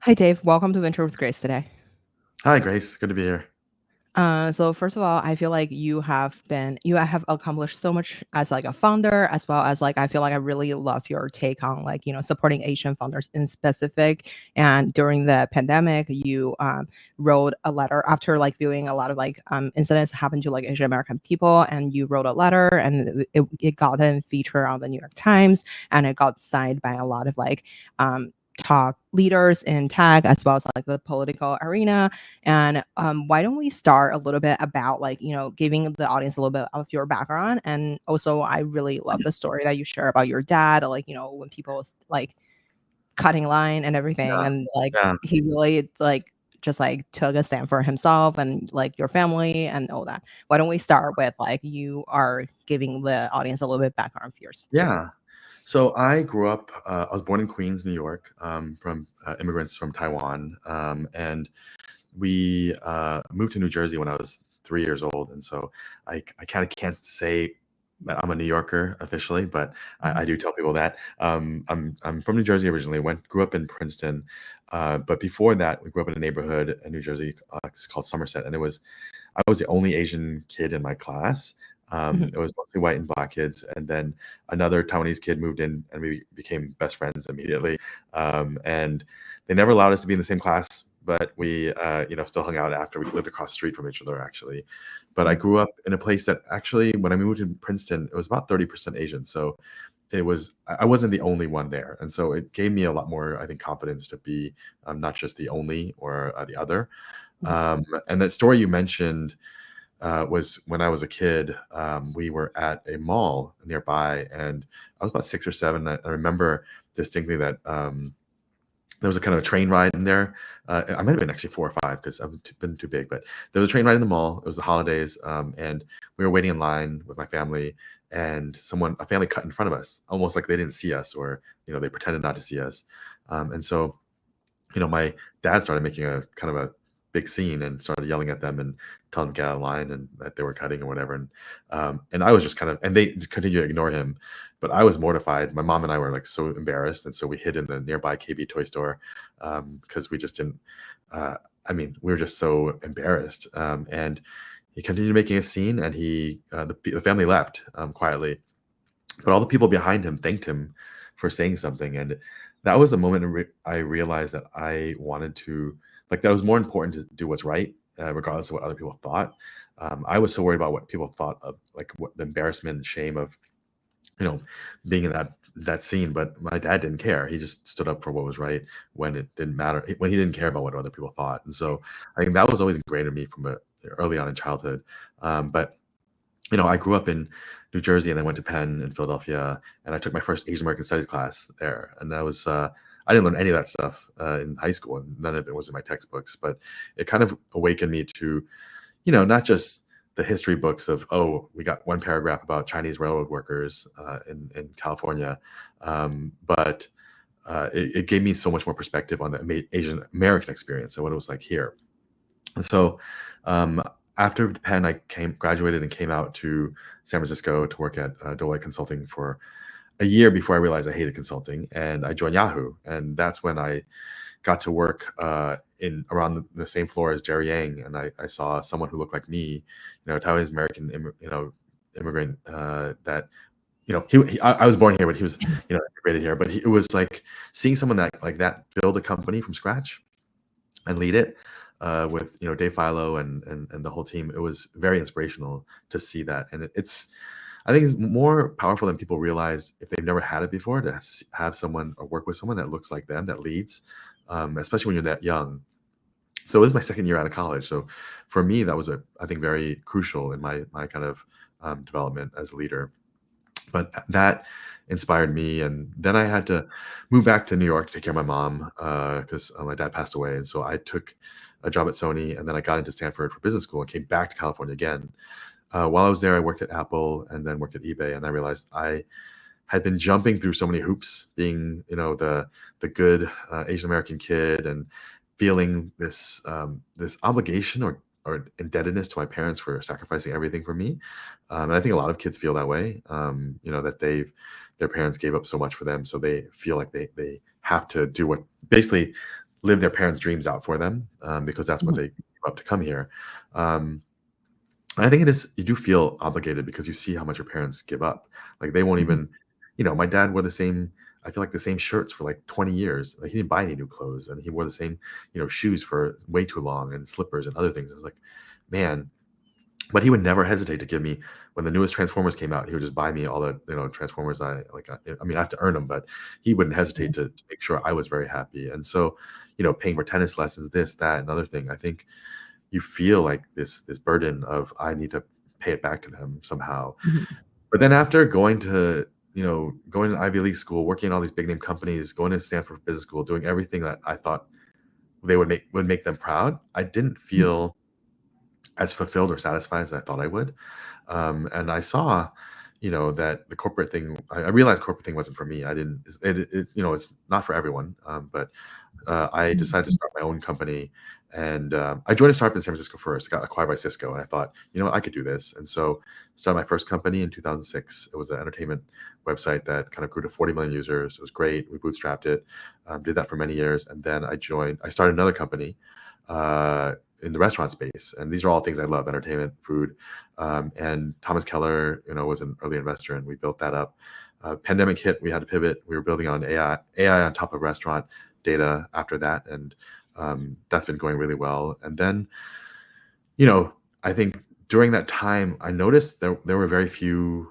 Hi, Dave. Welcome to Venture with Grace today. Hi, Grace. Good to be here. So first of all, I feel like you have accomplished so much as like a founder, as well as like I feel like I really love your take on like supporting Asian founders in specific. And during the pandemic, you wrote a letter after like viewing a lot of like incidents that happened to like Asian American people, and you wrote a letter, and it got a feature on the New York Times, and it got signed by a lot of like top leaders in tech as well as like the political arena. And why don't we start a little bit about like, giving the audience a little bit of your background. And also, I really love the story that you share about your dad, like, when people like cutting line and everything. Yeah, And like, yeah, he really like just like took a stand for himself and like your family and all that. Why don't we start with like, you are giving the audience a little bit background of yours? yeah. So I grew up, I was born in Queens, New York, from immigrants from Taiwan. And we moved to New Jersey when I was 3 years old. And so I kind of can't say that I'm a New Yorker officially, but I do tell people that. I'm from New Jersey originally, grew up in Princeton. But before that, we grew up in a neighborhood in New Jersey, it's called Somerset. And I was the only Asian kid in my class. Mhm. It was mostly white and black kids, and then another Taiwanese kid moved in, and we became best friends immediately. And they never allowed us to be in the same class, but we, still hung out after. We lived across the street from each other, actually. But I Mhm. grew up in a place that actually, when I moved to Princeton, it was about 30% Asian. So I wasn't the only one there, and so it gave me a lot more, I think, confidence to be not just the only or the other. Mhm. And that story you mentioned was when I was a kid. We were at a mall nearby, and I was about 6 or 7. I remember distinctly that there was a kind of a train ride in there. I might have been actually 4 or 5 because I've been too big, but there was a train ride in the mall. It was the holidays, and we were waiting in line with my family, and a family cut in front of us, almost like they didn't see us, or they pretended not to see us. And so my dad started making a kind of a big scene and started yelling at them and telling them to get out of line and that they were cutting or whatever. And I was just and they continued to ignore him, but I was mortified. My mom and I were like so embarrassed, and so we hid in a nearby KB toy store because we just didn't. Uh, I mean, we were just so embarrassed. And he continued making a scene, and the family left quietly, but all the people behind him thanked him for saying something. And that was the moment I realized that I wanted to, like, that was more important to do what's right, regardless of what other people thought. I was so worried about what people thought of, like, what the embarrassment and shame of, you know, being in that scene. But my dad didn't care. He just stood up for what was right when it didn't matter, when he didn't care about what other people thought. And so I think that was always ingrained in me from early on in childhood. But I grew up in New Jersey, and I went to Penn in Philadelphia, and I took my first Asian American Studies class there. And I didn't learn any of that stuff in high school, and none of it was in my textbooks. But it kind of awakened me to, not just the history books of, oh, we got one paragraph about Chinese railroad workers in California, but it gave me so much more perspective on the Asian American experience and what it was like here. And so um, after the Penn, I graduated and came out to San Francisco to work at Deloitte Consulting for a year before I realized I hated consulting, and I joined Yahoo. And that's when I got to work in around the same floor as Jerry Yang, and I saw someone who looked like me, Taiwanese American, immigrant that. I was born here, but he was, integrated here. But it was like seeing someone that build a company from scratch and lead it with Dave Filo and the whole team. It was very inspirational to see that, and I think it's more powerful than people realize if they've never had it before, to have someone or work with someone that looks like them, that leads, especially when you're that young. So it was my second year out of college. So for me, that was I think very crucial in my kind of development as a leader. But that inspired me, and then I had to move back to New York to take care of my mom because my dad passed away. And so I took a job at Sony, and then I got into Stanford for business school and came back to California again. While I was there, I worked at Apple and then worked at eBay, and I realized I had been jumping through so many hoops, being the good Asian American kid, and feeling this obligation or indebtedness to my parents for sacrificing everything for me. And I think a lot of kids feel that way, that their parents gave up so much for them, so they feel like they have to do what basically live their parents' dreams out for them, because that's what Mhm. they gave up to come here. And I think it is, you do feel obligated because you see how much your parents give up. Like they won't Mhm. even, my dad wore the same, I feel like the same shirts for like 20 years. Like he didn't buy any new clothes, and he wore the same, shoes for way too long, and slippers and other things. I was like, man, but he would never hesitate to give me, when the newest Transformers came out, he would just buy me all the, Transformers I like. I mean, I have to earn them, but he wouldn't hesitate to make sure I was very happy. And so, paying for tennis lessons, this, that, and other thing. I think you feel like this burden of, I need to pay it back to them somehow. Mhm. But then after going to Ivy League school, working in all these big name companies, going to Stanford Business School, doing everything that I thought they would make them proud, I didn't Mhm. feel as fulfilled or satisfied as I thought I would. And I saw, that the corporate thing, I realized corporate thing wasn't for me. I didn't, it's not for everyone. But I Mhm. decided to start my own company, and I joined a startup in San Francisco first. It got acquired by Cisco, and I thought, I could do this. And so started my first company in 2006. It was an entertainment website that kind of grew to 40 million users. It was great. We bootstrapped it, did that for many years. And then I started another company in the restaurant space. And these are all things I love: entertainment, food. And Thomas Keller, was an early investor, and we built that up. Pandemic hit, we had to pivot. We were building on AI on top of restaurant data after that, and that's been going really well. And then, I think during that time, I noticed there were very few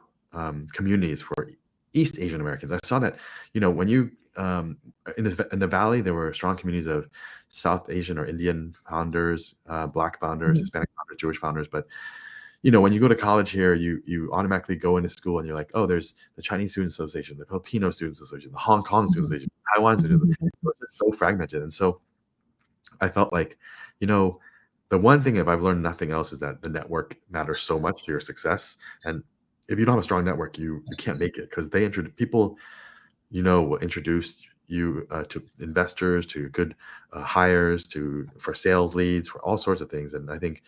communities for East Asian Americans. I saw that, when you in the Valley, there were strong communities of South Asian or Indian founders, Black founders, Mhm. Hispanic founders, Jewish founders. But when you go to college here, you automatically go into school and you're like, oh, there's the Chinese Student Association, the Filipino Students Association, the Hong Kong Student Mhm. Association, Taiwan Student. Mhm. It's just so fragmented. And so I felt like, you know, the one thing, if I've learned nothing else, is that the network matters so much to your success. And if you don't have a strong network, you can't make it, because they introduce people, will introduce you to investors, to good hires, for sales leads, for all sorts of things. And I think,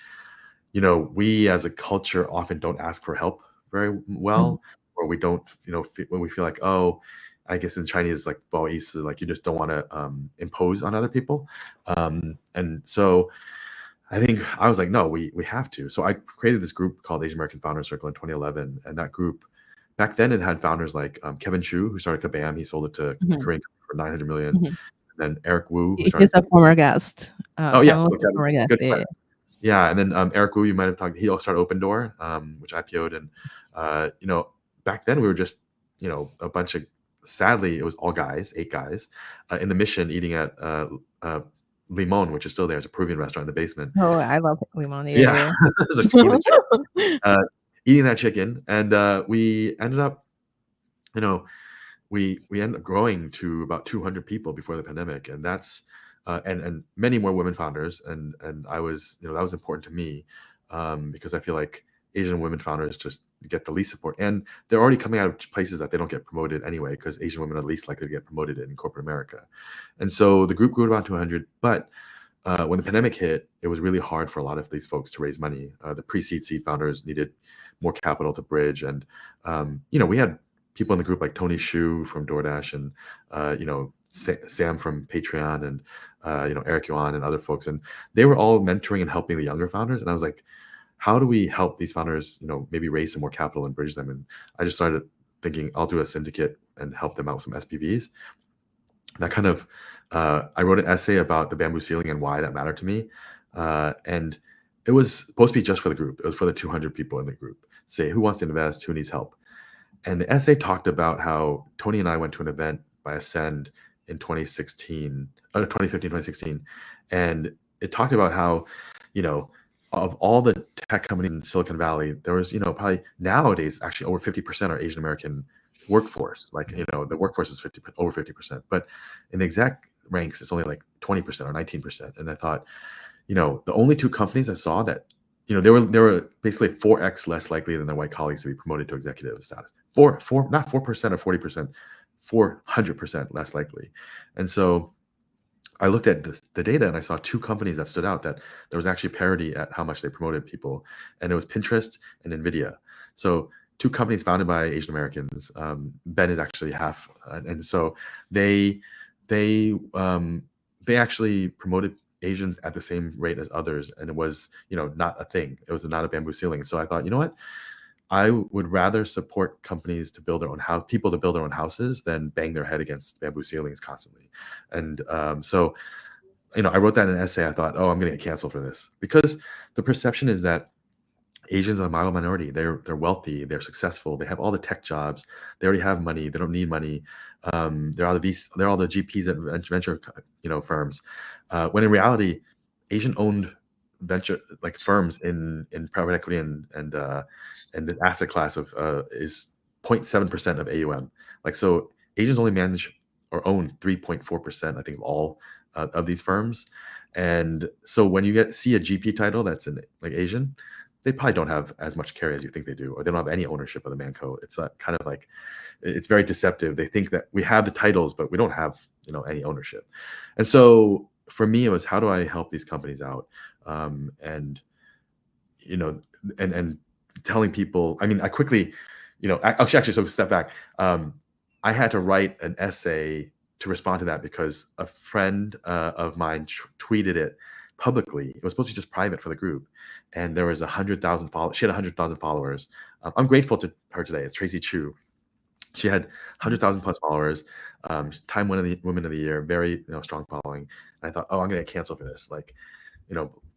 we as a culture often don't ask for help very Mhm. well, or we don't, when we feel like, oh, I guess in Chinese, like, 不好意思, like you just don't want to impose on other people. And so I think I was like, no, we have to. So I created this group called Asian American Founders Circle in 2011. And that group, back then, it had founders like Kevin Chu, who started Kabam. He sold it to Mhm. Korean for 900 million. Mhm. And then Eric Wu, who He's started. a former guest. Oh, yeah. Kevin was So a Kevin, former guest. good Yeah. friend. Yeah, and then Eric Wu, you might have talked. He also started Open Door, which IPO'd, and back then we were just a bunch of. Sadly, it was all guys, 8 guys, in the Mission, eating at Limon, which is still there. It's a Peruvian restaurant in the basement. Oh, I love limon. Yeah, Yeah. it's a tequila chicken. Uh, Eating that chicken, and we ended up, you know, we ended up growing to about 200 people before the pandemic, and that's and many more women founders, and I was, that was important to me, because I feel like Asian women founders just get the least support, and they're already coming out of places that they don't get promoted anyway, because Asian women are least likely to get promoted in corporate America. And so the group grew to about 200. But when the pandemic hit, it was really hard for a lot of these folks to raise money. The pre-seed seed founders needed more capital to bridge, and we had people in the group like Tony Shu from DoorDash, and Sam from Patreon, and Eric Yuan and other folks, and they were all mentoring and helping the younger founders. And I was like, how do we help these founders? Maybe raise some more capital and bridge them. And I just started thinking, I'll do a syndicate and help them out with some SPVs. That kind of I wrote an essay about the bamboo ceiling and why that mattered to me, and it was supposed to be just for the group. It was for the 200 people in the group. Say, who wants to invest, who needs help. And the essay talked about how Tony and I went to an event by Ascend in 2016, 2015, 2016. And it talked about how, you know, of all the tech companies in Silicon Valley, there was, probably nowadays actually over 50% are Asian American workforce. Like, the workforce is over 50%. But in the exec ranks, it's only like 20% or 19%. And I thought, the only 2 companies I saw that, they were basically 4x less likely than their white colleagues to be promoted to executive status. Not 4% or 40%, 400% less likely. And so I looked at the data, and I saw 2 companies that stood out, that there was actually parity at how much they promoted people, and it was Pinterest and Nvidia. So 2 companies founded by Asian Americans. Ben is actually half, and so they they they actually promoted Asians at the same rate as others, and it was, not a thing. It was not a bamboo ceiling. So I thought, you know what? I would rather support companies to build their own house, people to build their own houses, than bang their head against bamboo ceilings constantly. And so, I wrote that in an essay. I thought, oh, I'm going to get canceled for this, because the perception is that Asians are a model minority. They're wealthy. They're successful. They have all the tech jobs. They already have money. They don't need money. They're all the GPs at venture firms. When in reality, Asian-owned venture firms in private equity and the asset class of is 0.7% of AUM. So Asians only manage or own 3.4%, I think, of all of these firms. And so when you see a GP title that's Asian, they probably don't have as much carry as you think they do, or they don't have any ownership of the Manco. It's kind of it's very deceptive. They think that we have the titles, but we don't have any ownership. And so for me, it was, how do I help these companies out? And telling people. I mean, I quickly, actually, so step back. I had to write an essay to respond to that, because a friend of mine tweeted it publicly. It was supposed to be just private for the group, and there was 100,000 followers. She had 100,000 followers. I'm grateful to her today. It's Tracy Chu. She had 100,000 plus followers. Time Women of the Year, very strong following. And I thought, oh, I'm gonna get canceled for this.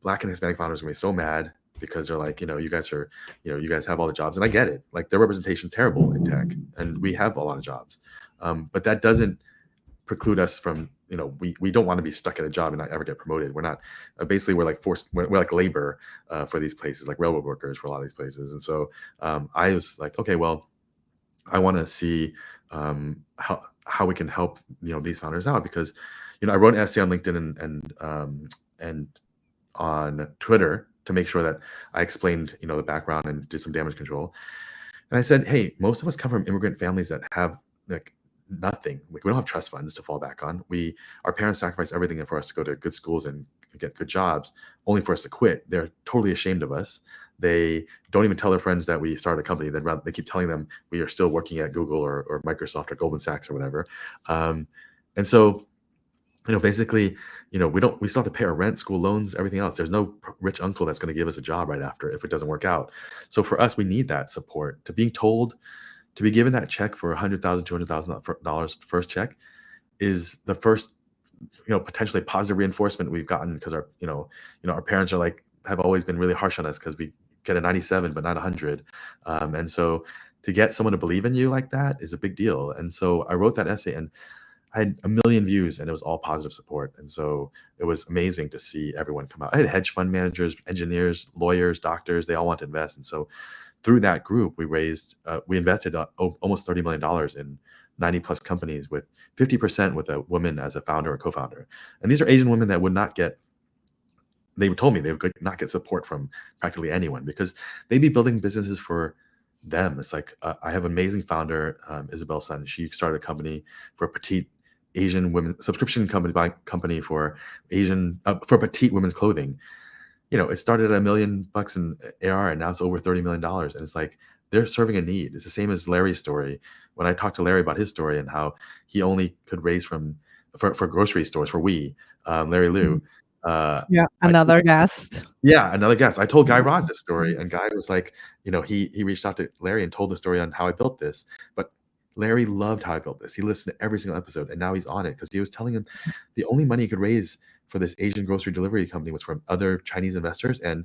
Black and Hispanic founders are gonna be so mad, because they're like, you guys are, you guys have all the jobs, and I get it. Their representation is terrible in tech, and we have a lot of jobs, but that doesn't preclude us from, we don't want to be stuck at a job and not ever get promoted. We're not, basically we're forced, we're like labor for these places, like railroad workers for a lot of these places. And so I was like, okay, well, I want to see how we can help these founders out, because I wrote an essay on LinkedIn and on Twitter to make sure that I explained the background and did some damage control. And I said, hey, most of us come from immigrant families that have nothing. We don't have trust funds to fall back on. Our parents sacrificed everything for us to go to good schools and get good jobs, only for us to quit. They're totally ashamed of us. They don't even tell their friends that we started a company. They keep telling them we are still working at Google or Microsoft or Goldman Sachs or whatever. And so, basically, we still have to pay our rent, school loans, everything else. There's no rich uncle that's going to give us a job right after if it doesn't work out. So for us, we need that support. To be given that check for $100,000, $200,000 first check is the first, potentially positive reinforcement we've gotten, because our parents are have always been really harsh on us because we get a 97 but not 100, and so to get someone to believe in you like that is a big deal. And so I wrote that essay, and I had 1 million views, and it was all positive support. And so it was amazing to see everyone come out. I had hedge fund managers, engineers, lawyers, doctors. They all want to invest. And so through that group, we invested almost $30 million in 90 plus companies, with 50% with a woman as a founder or co-founder. And these are Asian women that would not get, they told me they would not get support from practically anyone, because they'd be building businesses for them. It's I have an amazing founder, Isabel Sun. She started a company for petite Asian women, subscription company for petite women's clothing. It started at $1 million in AR, and now it's over $30 million. And it's they're serving a need. It's the same as Larry's story. When I talked to Larry about his story and how he only could raise for grocery stores for Larry Liu. Yeah, another guest. Yeah, another guest. I told Guy Raz this story, and Guy was he reached out to Larry and told the story on how I built this. But Larry loved how I built this. He listened to every single episode, and now he's on it, because he was telling him the only money he could raise for this Asian grocery delivery company was from other Chinese investors and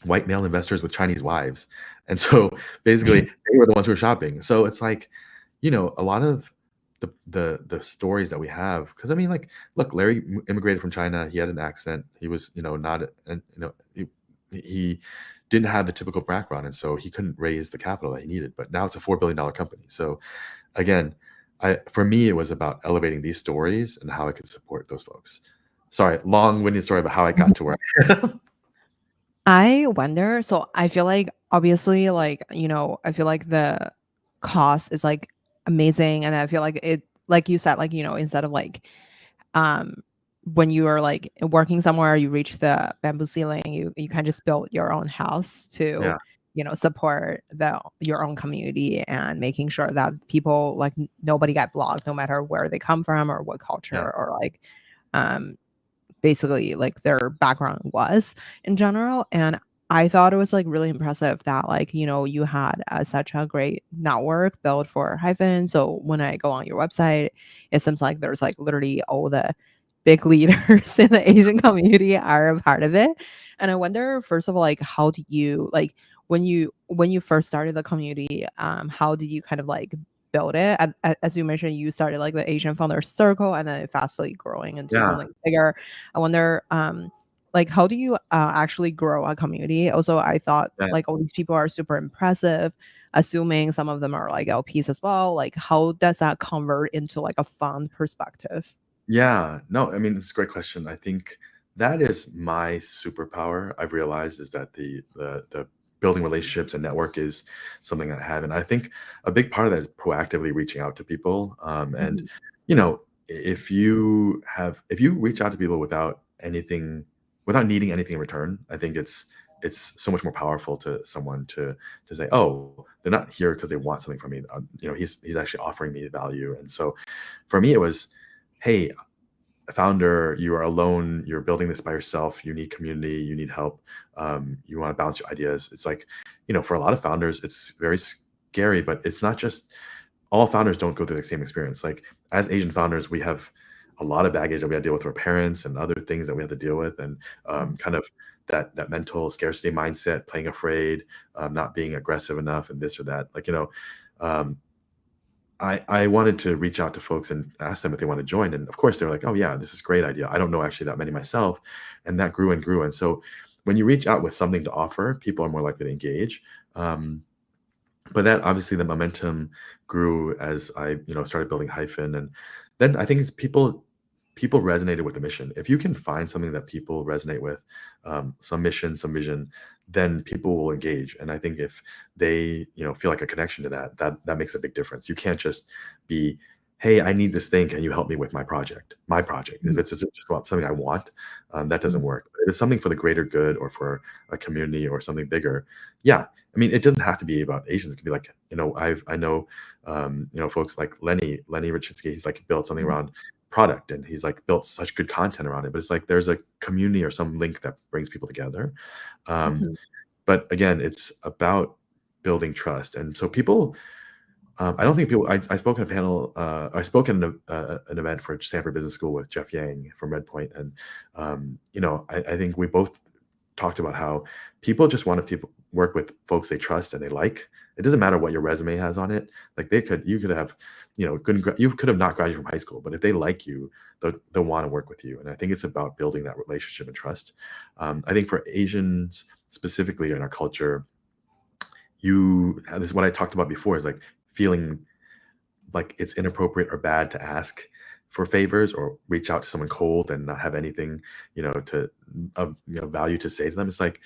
white male investors with Chinese wives. And so basically they were the ones who were shopping. So it's a lot of the stories that we have, because I mean, look, Larry immigrated from China. He had an accent. He was, he didn't have the typical background, and so he couldn't raise the capital that he needed. But now it's a $4 billion company. So again, for me, it was about elevating these stories and how I could support those folks. Sorry, long-winded story about how I got to where I am. I wonder, so I feel obviously, I feel the cost is amazing, and I feel it, like you said, instead of when you are working somewhere, you reach the bamboo ceiling, you can just build your own house to support your own community, and making sure that people nobody get blocked, no matter where they come from or what culture or basically like their background was in general. And I thought it was like really impressive that like, you had such a great network built for Hyphen. So when I go on your website, it seems like there's like literally all the big leaders in the Asian community are a part of it. And I wonder, first of all, like how do you like when you first started the community, how did you kind of like build it? As you mentioned, you started like the Asian founder circle and then it fastly growing into Yeah. something bigger. I wonder, like, how do you actually grow a community? Also, I thought Yeah. like all these people are super impressive, assuming some of them are like LPs as well. Like, how does that convert into like a fund perspective? Yeah. No, I mean, it's a great question. I think that is my superpower. I've realized is that the building relationships and network is something I have, and I think a big part of that is proactively reaching out to people. And Mhm, you know, if you reach out to people without needing anything in return, I think it's so much more powerful to someone to say, oh, they're not here because they want something from me. He's actually offering me value, and so for me, it was, hey, founder, you are alone, you're building this by yourself, you need community, you need help, you want to bounce your ideas. It's like, for a lot of founders, it's very scary, but it's not just, all founders don't go through the same experience. Like, as Asian founders, we have a lot of baggage that we have to deal with our parents and other things that we have to deal with, and mhm, kind of that mental scarcity mindset, playing afraid, not being aggressive enough, and this or that. Like, um, I wanted to reach out to folks and ask them if they want to join. And of course, they're like, oh, yeah, this is a great idea. I don't know actually that many myself. And that grew and grew. And so when you reach out with something to offer, people are more likely to engage. Um, but that obviously the momentum grew as I, started building Hyphen. And then I think it's people resonated with the mission. If you can find something that people resonate with, some mission, some vision, then people will engage. And I think if they, feel like a connection to that makes a big difference. You can't just be, hey, I need this thing. Can you help me with my project? If mhm, it's just about something I want, that doesn't mhm, work. But if it's something for the greater good or for a community or something bigger, yeah, I mean, it doesn't have to be about Asians. It could be like, I know, folks like Lenny Rachitsky. He's like built something mhm, around product, and he's like built such good content around it. But it's like there's a community or some link that brings people together. Um, mhm, but again, it's about building trust, and so people. I don't think people. I spoke in a panel. I spoke in an event for Stanford Business School with Jeff Yang from Redpoint, and I think we both talked about how people just want to people work with folks they trust and they like. It doesn't matter what your resume has on it. Like you could have, you could have not graduated from high school, but if they like you, they'll want to work with you. And I think it's about building that relationship and trust. I think for Asians specifically in our culture, this is what I talked about before, is like feeling like it's inappropriate or bad to ask for favors or reach out to someone cold and not have anything, to of value to say to them. It's like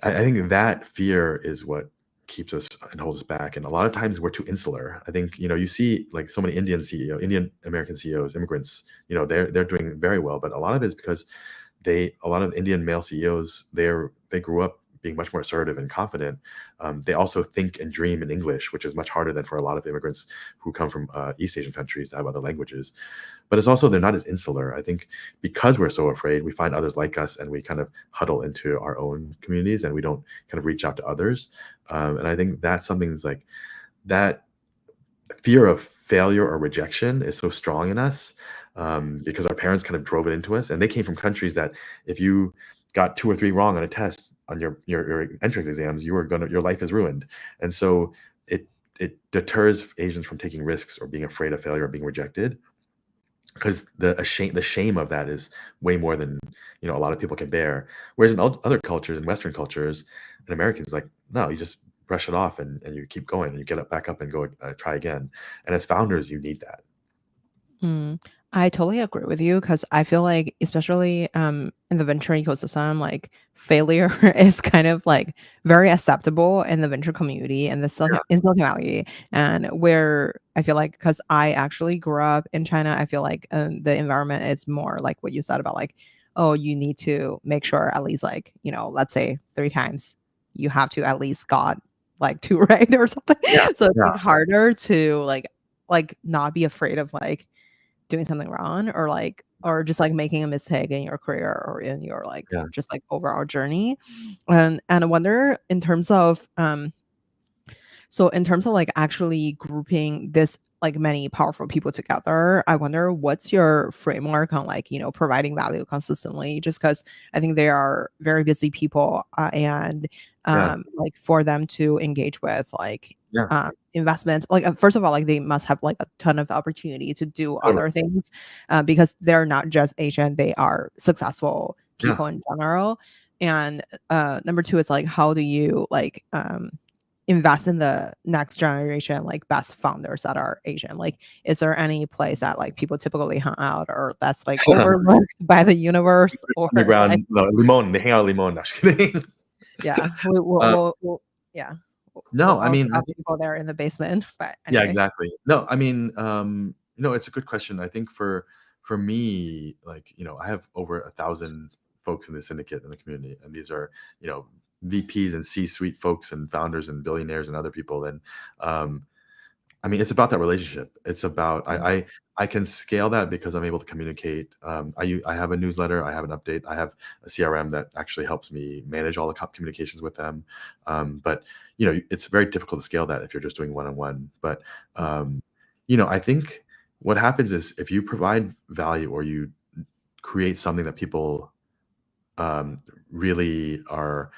I think that fear is what keeps us and holds us back. And a lot of times we're too insular. I think, you see like so many Indian American CEOs, immigrants, they're doing very well, but a lot of it is because a lot of Indian male CEOs, they grew up being much more assertive and confident. They also think and dream in English, which is much harder than for a lot of immigrants who come from East Asian countries that have other languages. But it's also they're not as insular. I think because we're so afraid, we find others like us and we kind of huddle into our own communities and we don't kind of reach out to others. And I think that's something that's like that fear of failure or rejection is so strong in us, because our parents kind of drove it into us, and they came from countries that if you got 2 or 3 wrong on a test on your entrance exams, your life is ruined. And so it deters Asians from taking risks or being afraid of failure or being rejected, because the shame of that is way more than a lot of people can bear. Whereas in other cultures, in Western cultures, and Americans, like, no, you just brush it off and you keep going and you get up back up and go, try again. And as founders, you need that. mm. I totally agree with you because I feel like, especially in the venture ecosystem, like failure is kind of like very acceptable in the venture community and in Silicon Valley, and where I feel like because I actually grew up in China, I feel like the environment is more like what you said about like, oh, you need to make sure at least like let's say 3 times you have to at least got like two right or something. Yeah, So it's yeah, like harder to like not be afraid of like doing something wrong or like or just like making a mistake in your career or in your like Yeah. just like overall journey. And I wonder in terms of so in terms of like actually grouping this like many powerful people together, I wonder what's your framework on like, providing value consistently, just because I think they are very busy people, and Yeah. like for them to engage with like Yeah. investment, like first of all, like they must have like a ton of opportunity to do Totally. other things, because they're not just Asian, they are successful Yeah. people in general. And number two is like, how do you like invest in the next generation like best founders that are Asian? Like, is there any place that like people typically hang out or that's like overlooked by the universe or like Underground, no, Limon. They hang out at Limon. No, just kidding. yeah, we, we'll, Uh, we'll, we'll yeah, we'll no, I mean, I have think, people there in the basement. But yeah, anyway. exactly. No, I mean, it's a good question. I think for me, like, I have over 1,000 folks in the syndicate in the community, and these are, VPs and C-suite folks and founders and billionaires and other people. And um, I mean, it's about that relationship. It's about I can scale that because I'm able to communicate. I have a newsletter, I have an update, I have a CRM that actually helps me manage all the communications with them. But it's very difficult to scale that if you're just doing one-on-one. But I think what happens is if you provide value or you create something that people um, really are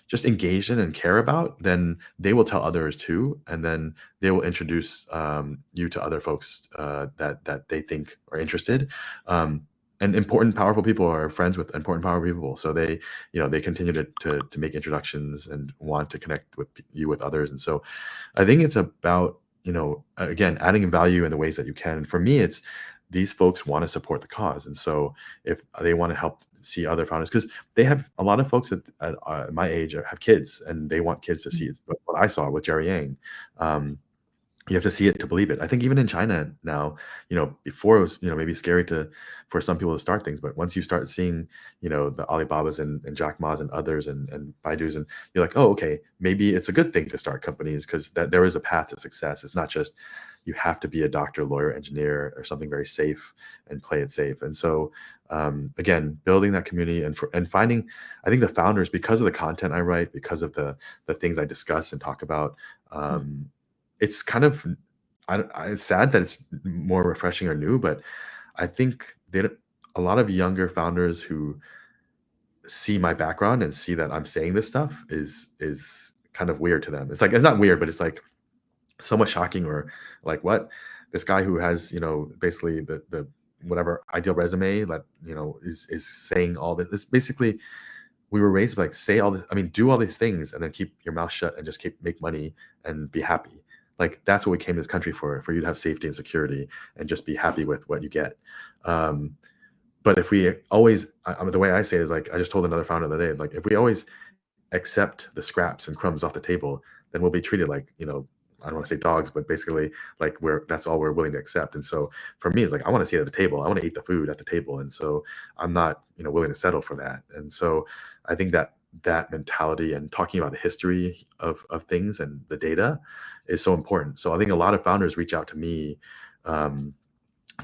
just engaged in and care about, then they will tell others too, and then they will introduce you to other folks that they think are interested. And important, powerful people are friends with important, powerful people, so they continue to make introductions and want to connect with you with others. And so, I think it's about again adding value in the ways that you can. And for me, it's these folks want to support the cause, and so if they want to help see other founders, because they have a lot of folks at my age have kids, and they want kids to see it. But what I saw with Jerry Yang, um, you have to see it to believe it. I think even in China now, before it was, maybe scary for some people to start things, but once you start seeing, the Alibabas and Jack Ma's and others and Baidu's, and you're like, oh, okay, maybe it's a good thing to start companies because that there is a path to success. It's not just you have to be a doctor, lawyer, engineer, or something very safe and play it safe. And so, again, building that community and finding, I think the founders, because of the content I write, because of the things I discuss and talk about. It's kind of it's sad that it's more refreshing or new, but I think a lot of younger founders who see my background and see that I'm saying this stuff is kind of weird to them. It's like it's not weird, but it's like somewhat shocking, or like, what, this guy who has basically the whatever ideal resume that is saying all this. It's basically, we were raised like, say all this, I mean, do all these things and then keep your mouth shut and just make money and be happy. Like, that's what we came to this country for you to have safety and security and just be happy with what you get. But if we always, the way I say it is like, I just told another founder the other day, like, if we always accept the scraps and crumbs off the table, then we'll be treated like, I don't want to say dogs, but basically like that's all we're willing to accept. And so for me, it's like, I want to sit at the table. I want to eat the food at the table. And so I'm not, willing to settle for that. And so I think that mentality and talking about the history of things and the data is so important. So I think a lot of founders reach out to me,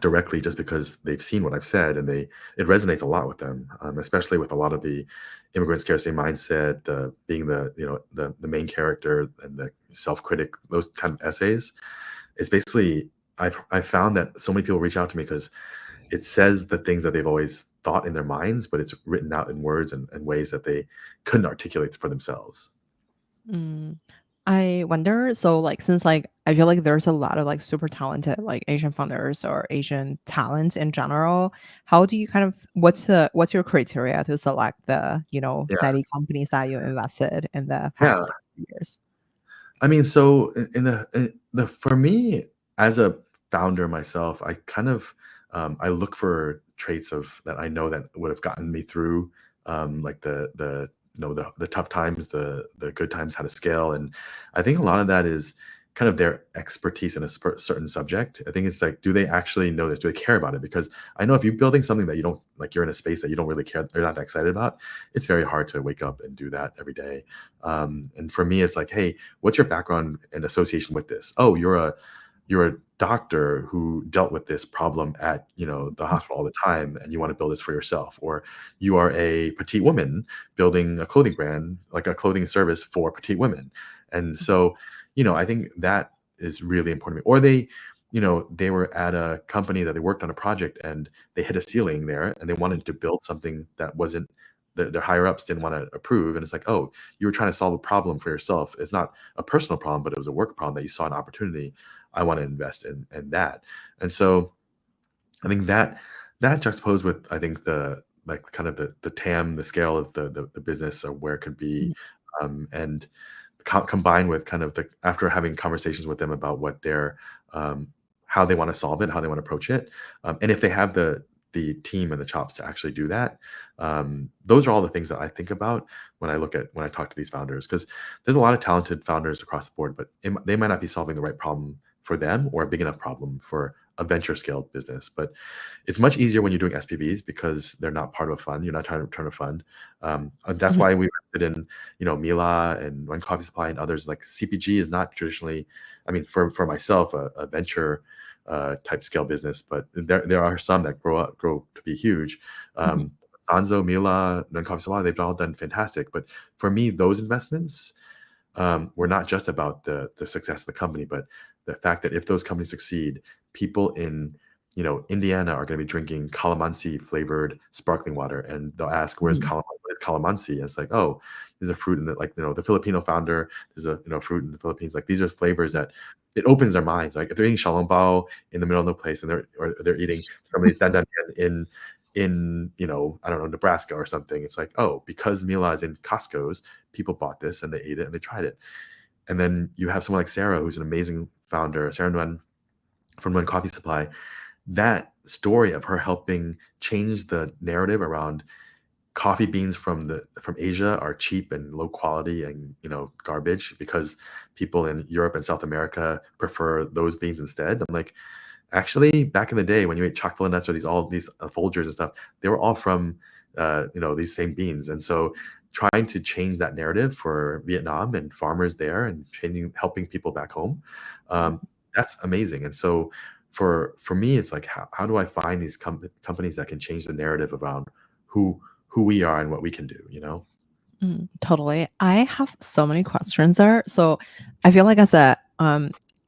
directly, just because they've seen what I've said, and it resonates a lot with them, especially with a lot of the immigrant scarcity mindset, being the main character and the self-critic, those kind of essays. It's basically, I've found that so many people reach out to me because it says the things that they've always thought in their minds, but it's written out in words and ways that they couldn't articulate for themselves. Mm. I wonder, so like since like I feel like there's a lot of like super talented like Asian founders or Asian talents in general, how do you kind of what's your criteria to select the, Yeah, 90 companies that you invested in the past yeah. like few years? I mean, so in the for me, as a founder myself, I kind of I look for traits of that I know that would have gotten me through, like the tough times, the good times, how to scale. And I think a lot of that is kind of their expertise in a certain subject. I think it's like, do they actually know this? Do they care about it? Because I know if you're building something that you don't like, you're in a space that you don't really care, you're not that excited about, it's very hard to wake up and do that every day. And for me, it's like, hey, what's your background and association with this? Oh, you're a doctor who dealt with this problem at the hospital all the time, and you want to build this for yourself, or you are a petite woman building a clothing brand, like a clothing service for petite women. And so I think that is really important to me. Or they were at a company that they worked on a project and they hit a ceiling there and they wanted to build something that wasn't their higher ups didn't want to approve. And it's like, oh, you were trying to solve a problem for yourself. It's not a personal problem, but it was a work problem that you saw an opportunity. I want to invest in that. And so I think that juxtaposed with, I think, the like kind of the TAM, the scale of the business of where it could be, and combined with kind of after having conversations with them about what their how they want to solve it, how they want to approach it, and if they have the team and the chops to actually do that. Those are all the things that I think about when I talk to these founders, because there's a lot of talented founders across the board, but they might not be solving the right problem for them or a big enough problem for a venture scaled business. But it's much easier when you're doing SPVs because they're not part of a fund. You're not trying to return a fund. And that's why we invested in Mila and One Coffee Supply and others. Like CPG is not traditionally, I mean, for myself, a venture type scale business, but there are some that grow to be huge. Sanzo, Mila, and Coffee Supply, they've all done fantastic. But for me, those investments were not just about the success of the company, but the fact that if those companies succeed, people in Indiana are going to be drinking calamansi flavored sparkling water, and they'll ask, "Where's calamansi?" And it's like, "Oh, there's a fruit in the Filipino founder. There's a fruit in the Philippines." Like, these are flavors that it opens their minds. Like if they're eating xiaolongbao in the middle of the place, and they're eating somebody's dandan in I don't know, Nebraska or something. It's like, oh, because Mila is in Costco's, people bought this and they ate it and they tried it. And then you have someone like Sarah, who's an amazing founder, Sarah Nguyen from One Coffee Supply. That story of her helping change the narrative around coffee beans from Asia are cheap and low quality and garbage because people in Europe and South America prefer those beans instead. I'm like, actually, back in the day when you ate chocolate nuts or all these Folgers and stuff, they were all from these same beans. And so trying to change that narrative for Vietnam and farmers there and helping people back home, that's amazing. And so for me, it's like, how do I find these companies that can change the narrative around who we are and what we can do? Totally. I have so many questions there. So I feel like as a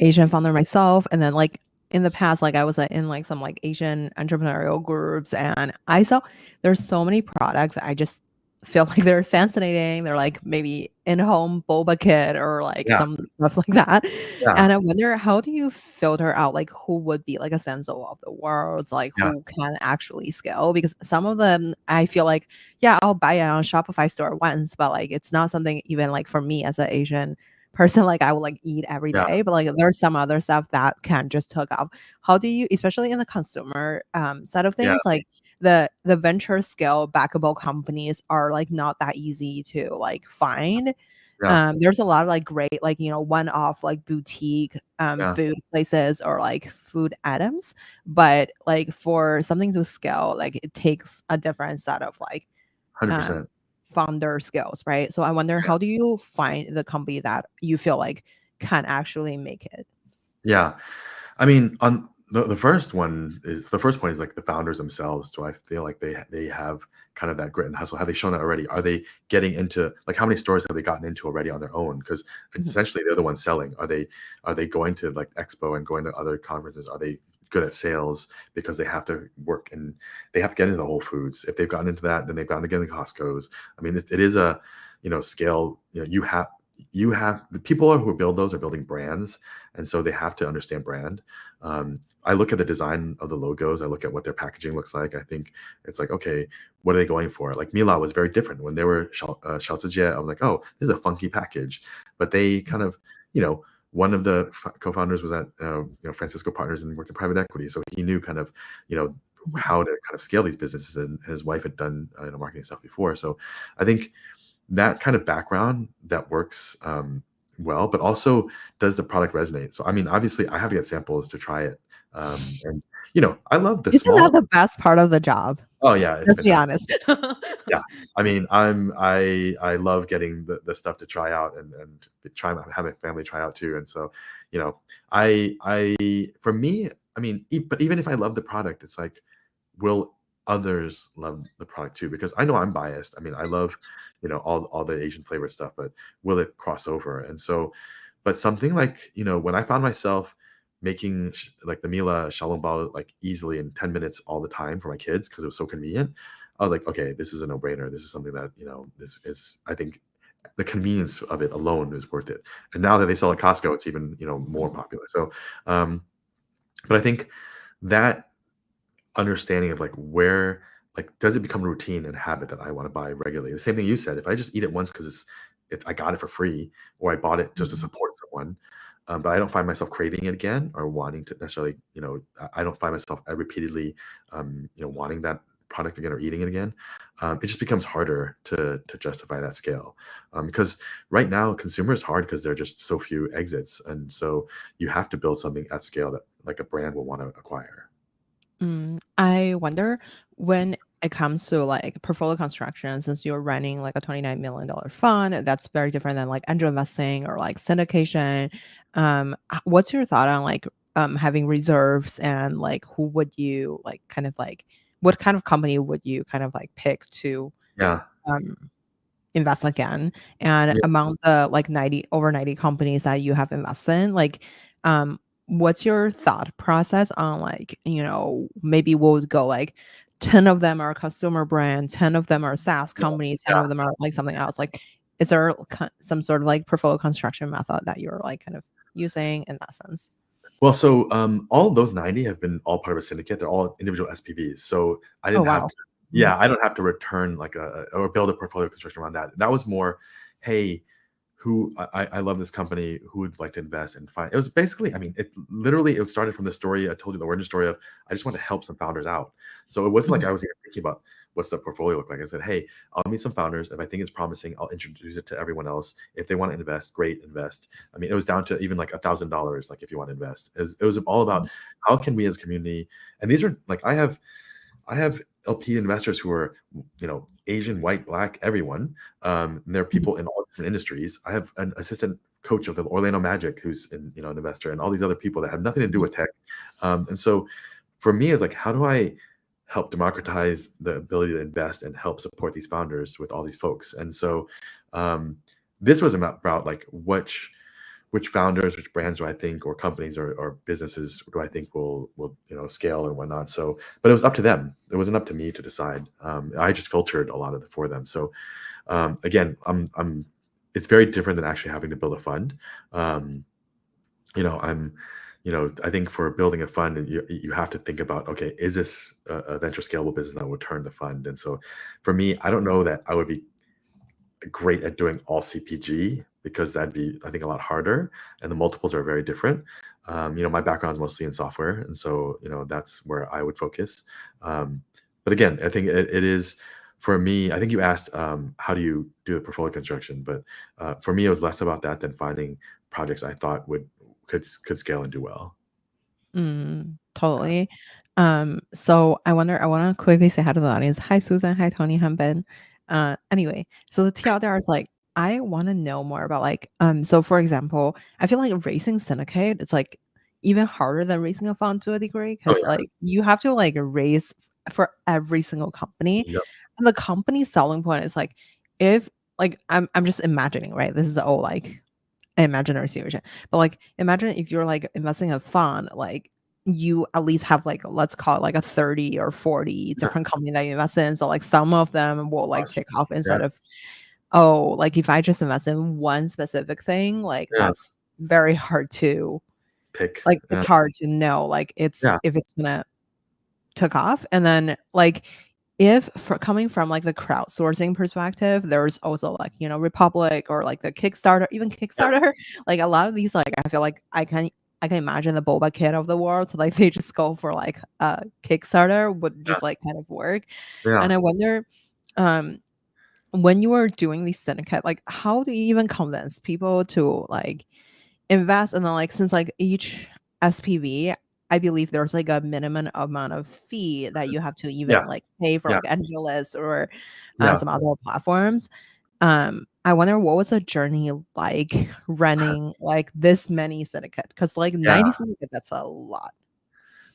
Asian founder myself, and then like in the past, like I was in like some like Asian entrepreneurial groups, and I saw there's so many products that I just feel like they're fascinating. They're like maybe in-home boba kit or like Yeah. some stuff like that. Yeah. And I wonder, how do you filter out like who would be like a Senso of the world, like Yeah. who can actually scale? Because some of them I feel like, yeah, I'll buy it on a Shopify store once, but like it's not something even like for me as an Asian person, like I would like eat every Yeah. day. But like there's some other stuff that can just hook up. How do you, especially in the consumer side of Yeah. things, like the venture scale backable companies are like not that easy to like find. Yeah. There's a lot of like great like one-off like boutique Yeah. food places or like food items, but like for something to scale, like it takes a different set of like 100%. founder skills, right? So I wonder, how do you find the company that you feel like can actually make it? Yeah. I mean, on the first point is like the founders themselves. Do I feel like they have kind of that grit and hustle? Have they shown that already? Are they getting into, like, how many stores have they gotten into already on their own? Because essentially they're the ones selling. Are they going to like Expo and going to other conferences? Are they good at sales because they have to work and they have to get into the Whole Foods? If they've gotten into that, then they've gotten to get into Costco's. I mean, it is a scale. You have the people who build those are building brands, and so they have to understand brand. I look at the design of the logos. I look at what their packaging looks like. I think it's like, okay, what are they going for? Like Mila was very different when they were Xiaozijie. I was like, oh, this is a funky package. But they kind of, one of the co-founders was at Francisco Partners and worked in private equity, so he knew kind of how to kind of scale these businesses, and his wife had done marketing stuff before. So I think that kind of background that works well, but also, does the product resonate? So I mean, obviously I have to get samples to try it. And I love the Isn't small. that the best part of the job? Oh yeah, it's Let's be fantastic. honest. Yeah. I mean, I love getting the stuff to try out and try have my family try out too. And so, you know, for me, I mean, but even if I love the product, it's like, will others love the product too? Because I know I'm biased. I mean, I love, all the Asian flavored stuff, but will it cross over? And so, but something like, when I found myself making like the Mila Xiaolongbao like easily in 10 minutes all the time for my kids because it was so convenient. I was like, okay, this is a no-brainer. This is something that, this is, I think the convenience of it alone is worth it. And now that they sell at Costco, it's even, more popular. So, um, but I think that understanding of like where, like, does it become routine and habit that I want to buy regularly? The same thing you said. If I just eat it once because it's I got it for free, or I bought it just to Mhm. support someone, but I don't find myself craving it again or wanting to necessarily, I don't find myself repeatedly, wanting that product again or eating it again. It just becomes harder to justify that scale, because right now consumer is hard because there are just so few exits, and so you have to build something at scale that like a brand will want to acquire. I wonder when it comes to like portfolio construction, since you're running like a $29 million fund, that's very different than like angel investing or like syndication. What's your thought on like having reserves, and like who would you like kind of like what kind of company would you kind of like pick to Yeah. um invest again? And Yeah. among the like 90 companies that you have invested in, like, what's your thought process on like, maybe we'll go like 10 of them are consumer brand, 10 of them are SaaS Yeah. company, 10 Yeah. of them are like something else. Like, is there some sort of like portfolio construction method that you're like kind of using in that sense? Well, so, all of those 90 have been all part of a syndicate. They're all individual SPVs. So I Oh, didn't have wow. to, Mhm. yeah, I don't have to return like or build a portfolio construction around that. That was more, hey, who I love this company, who would like to invest and find. It was basically, I mean, it started from the story I told you, the origin story of I just want to help some founders out. So it wasn't like Mhm. I was even thinking about what's the portfolio look like. I said, hey, I'll meet some founders. If I think it's promising, I'll introduce it to everyone else. If they want to invest, great, invest. I mean, it was down to even like $1,000, like if you want to invest. It was all about how can we as a community, and these are like I have LP investors who are, Asian, white, black, everyone. And there are Mhm. people in all different industries. I have an assistant coach of the Orlando Magic who's an investor, and all these other people that have nothing to do Mhm. with tech. And so for me, it's like, how do I help democratize the ability to invest and help support these founders with all these folks? And so um, this was about like which founders, which brands do I think, or companies, or businesses do I think will scale and whatnot. So, but it was up to them. It wasn't up to me to decide. I just filtered a lot of it for them. So again, it's very different than actually having to build a fund. Um, I'm, I think for building a fund, you have to think about, okay, is this a venture scalable business that will turn the fund? And so, for me, I don't know that I would be great at doing all CPG because that'd be, I think, a lot harder, and the multiples are very different. My background is mostly in software, and so that's where I would focus. Um, but again, I think it is for me. I think you asked how do you do the portfolio construction, but for me, it was less about that than finding projects I thought could scale and do well. Yeah. Totally. So I want to quickly say hi to the audience. Hi, Susan. Hi, Tony. Hi, Ben. Anyway, so the TLDR is like, I want to know more about like, so for example, I feel like raising syndicate, it's like even harder than raising a fund to a degree, Oh because like you have to like raise for every single company. yeah. Yep. And the company selling point is like, if like I'm just imagining, right? This is all like imaginary situation. But like imagine if you're like investing in a fund, like you at least have like let's call it like a 30 or 40 Yeah. different company that you invest in. So like some of them will like Awesome. take off Yeah. instead of, oh, like if I just invest in one specific thing, like Yeah. that's very hard to Pick. like it's Yeah. hard to know like it's Yeah. if it's gonna took off. And then like if for coming from like the crowdsourcing perspective, there's also like, Republic or like the Kickstarter, even Yeah. Kickstarter, like a lot of these, like I feel like I can imagine the boba kid of the world, like they just go for like a Kickstarter would Yeah. just like kind of work. And Yeah. I wonder, um, when you are doing these syndicate, like how do you even convince people to like invest? And then like since like each SPV, I believe there's like a minimum amount of fee that you have to Yeah, even like pay for yeah, like AngelList or yeah, some other platforms. I wonder what was the journey like running like this many syndicate? Because like yeah. 90 syndicate, that's a lot.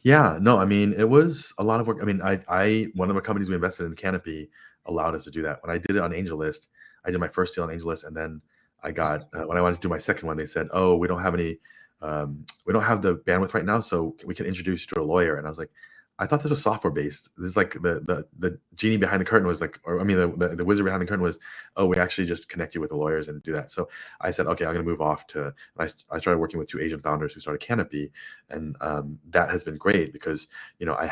Yeah, no, I mean, it was a lot of work. I mean, I one of the companies we invested in, Canopy, allowed us to do that. When I did it on AngelList, I did my first deal on AngelList, and then I got when I wanted to do my second one, they said, "Oh, we don't have any, we don't have the bandwidth right now, so we can introduce you to a lawyer." And I was like, I thought this was software based. This is like the genie behind the curtain was like, or I mean, the wizard behind the curtain was, oh, we actually just connect you with the lawyers and do that. So I said, okay, I'm going to move off to. I started working with two Asian founders who started Canopy, and that has been great because I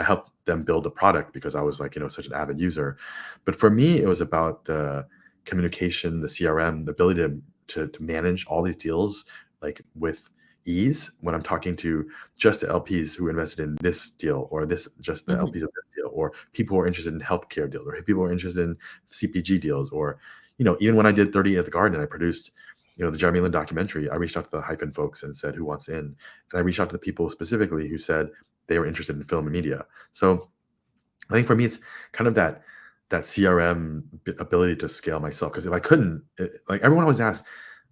helped them build a product because I was like such an avid user. But for me, it was about the communication, the CRM, the ability to manage all these deals like with ease when I'm talking to just the LPs who invested in this deal, or this just the Mhm. LPs of this deal, or people who are interested in healthcare deals, or people who are interested in CPG deals, or even when I did 30 at the Garden, I produced the Jeremy Lin documentary. I reached out to the Hyphen folks and said, who wants in? And I reached out to the people specifically who said they were interested in film and media. So I think for me, it's kind of that CRM ability to scale myself. Because if I couldn't, like everyone always asks,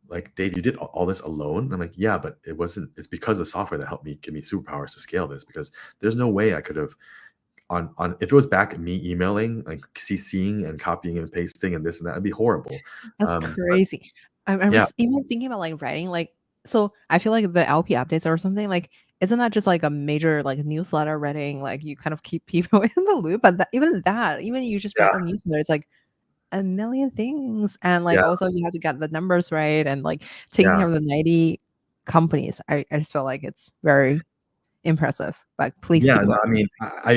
like, Dave, you did all this alone? And I'm like, yeah, but it wasn't. It's because of software that helped me give me superpowers to scale this. Because there's no way I could have on if it was back at me emailing, like CCing and copying and pasting and this and that, it'd be horrible. That's But crazy. I'm yeah, just even thinking about like writing like so I feel like the LP updates or something like isn't that just like a major like newsletter writing like you kind of keep people in the loop but even you just yeah, write a newsletter it's like a million things and like yeah, also you have to get the numbers right and like taking yeah. care of the 90 companies. I just feel like it's very impressive but please Yeah, keep no, going. I mean,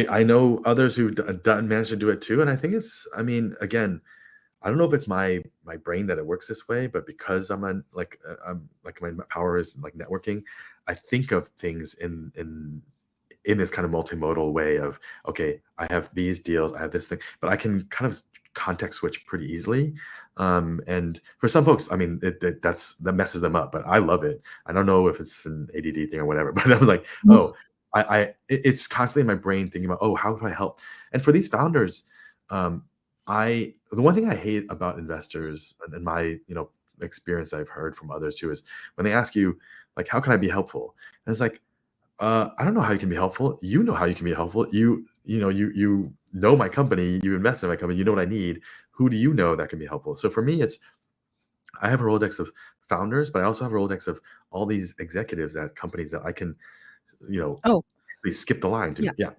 I know others who've done managed to do it too, and I think it's. I mean, again, I don't know if it's my brain that it works this way, but because I'm like my power is like networking, I think of things in this kind of multimodal way of, okay, I have these deals, I have this thing, but I can kind of context switch pretty easily. And for some folks, I mean, that messes them up, but I love it. I don't know if it's an ADD thing or whatever, but I was like, oh, it's constantly in my brain thinking about, oh, how can I help? And for these founders, um, the one thing I hate about investors and my experience I've heard from others too is when they ask you like, how can I be helpful? And it's like, I don't know how you can be helpful. You know how you can be helpful. You know my company. You invest in my company. You know what I need. Who do you know that can be helpful? So for me, it's I have a Rolodex of founders, but I also have a Rolodex of all these executives at companies that I can, you know, Oh basically skip the line yeah. to. Yeah.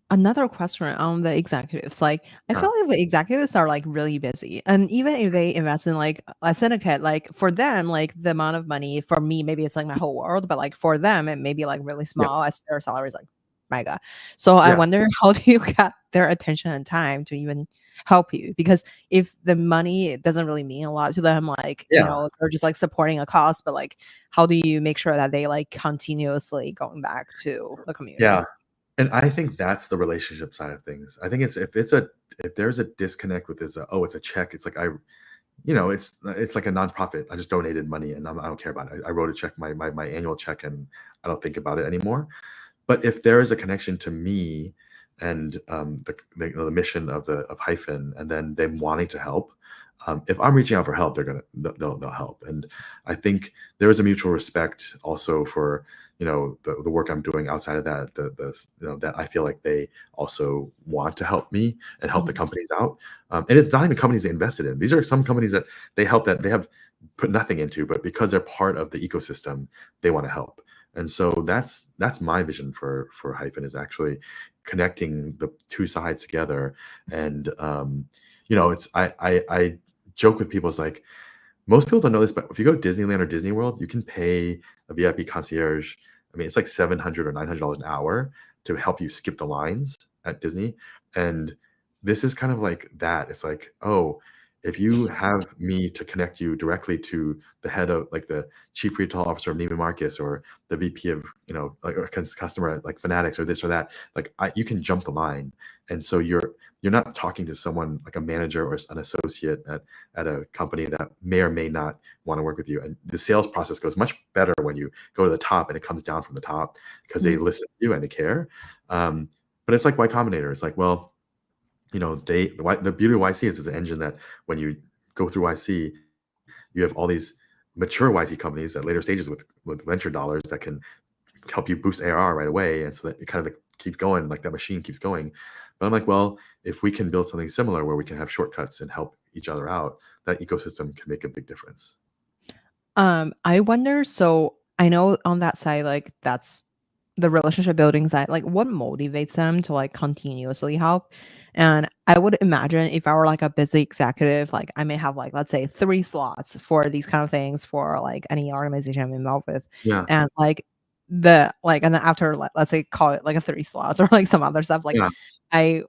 Another question on the executives. Like, I Uh, feel like the executives are like really busy. And even if they invest in like a syndicate, like for them, like the amount of money for me, maybe it's like my whole world, but like for them, it may be like really yeah. small as their salary is like mega. So I Yeah. wonder how do you get their attention and time to even help you? Because if the money doesn't really mean a lot to them, like, Yeah. they're just like supporting a cause, but like, how do you make sure that they like continuously going back to the Yeah. community? And I think that's the relationship side of things. I think if there's a disconnect with this, oh, it's a check. It's like it's like a nonprofit. I just donated money and I don't care about it. I wrote a check, my annual check, and I don't think about it anymore. But if there is a connection to me and the mission of Hyphen, and then them wanting to help, if I'm reaching out for help, they'll help. And I think there is a mutual respect also for the work I'm doing outside of that, that I feel like they also want to help me and help the Mhm. companies out. And it's not even companies they invested in. These are some companies that they help that they have put nothing into, but because they're part of the ecosystem, they want to help. And so that's my vision for Hyphen, is actually connecting the two sides together. And it's I joke with people, it's like, most people don't know this, but if you go to Disneyland or Disney World, you can pay a VIP concierge. I mean, it's like $700 or $900 an hour to help you skip the lines at Disney. And this is kind of like that. It's like, oh, if you have me to connect you directly to the head of like the chief retail officer of Neiman Marcus or the VP of, like or customer at like Fanatics or this or that, like you can jump the line. And so you're not talking to someone like a manager or an associate at a company that may or may not want to work with you. And the sales process goes much better when you go to the top and it comes down from the top because they listen to you and they care. But it's like Y Combinator. It's like, well, the beauty of YC is an engine that when you go through YC, you have all these mature YC companies at later stages with venture dollars that can help you boost ARR right away. And so that it kind of keeps going, like that machine keeps going. But I'm like, well, if we can build something similar where we can have shortcuts and help each other out, that ecosystem can make a big difference. I wonder, so I know on that side, like that's the relationship building side, like what motivates them to like continuously help? And I would imagine if I were like a busy executive, like I may have like, let's say 3 slots for these kind of things for like any organization I'm involved with. Yeah. And like and then after let's say call it like a 3 slots or like some other stuff, like Yeah.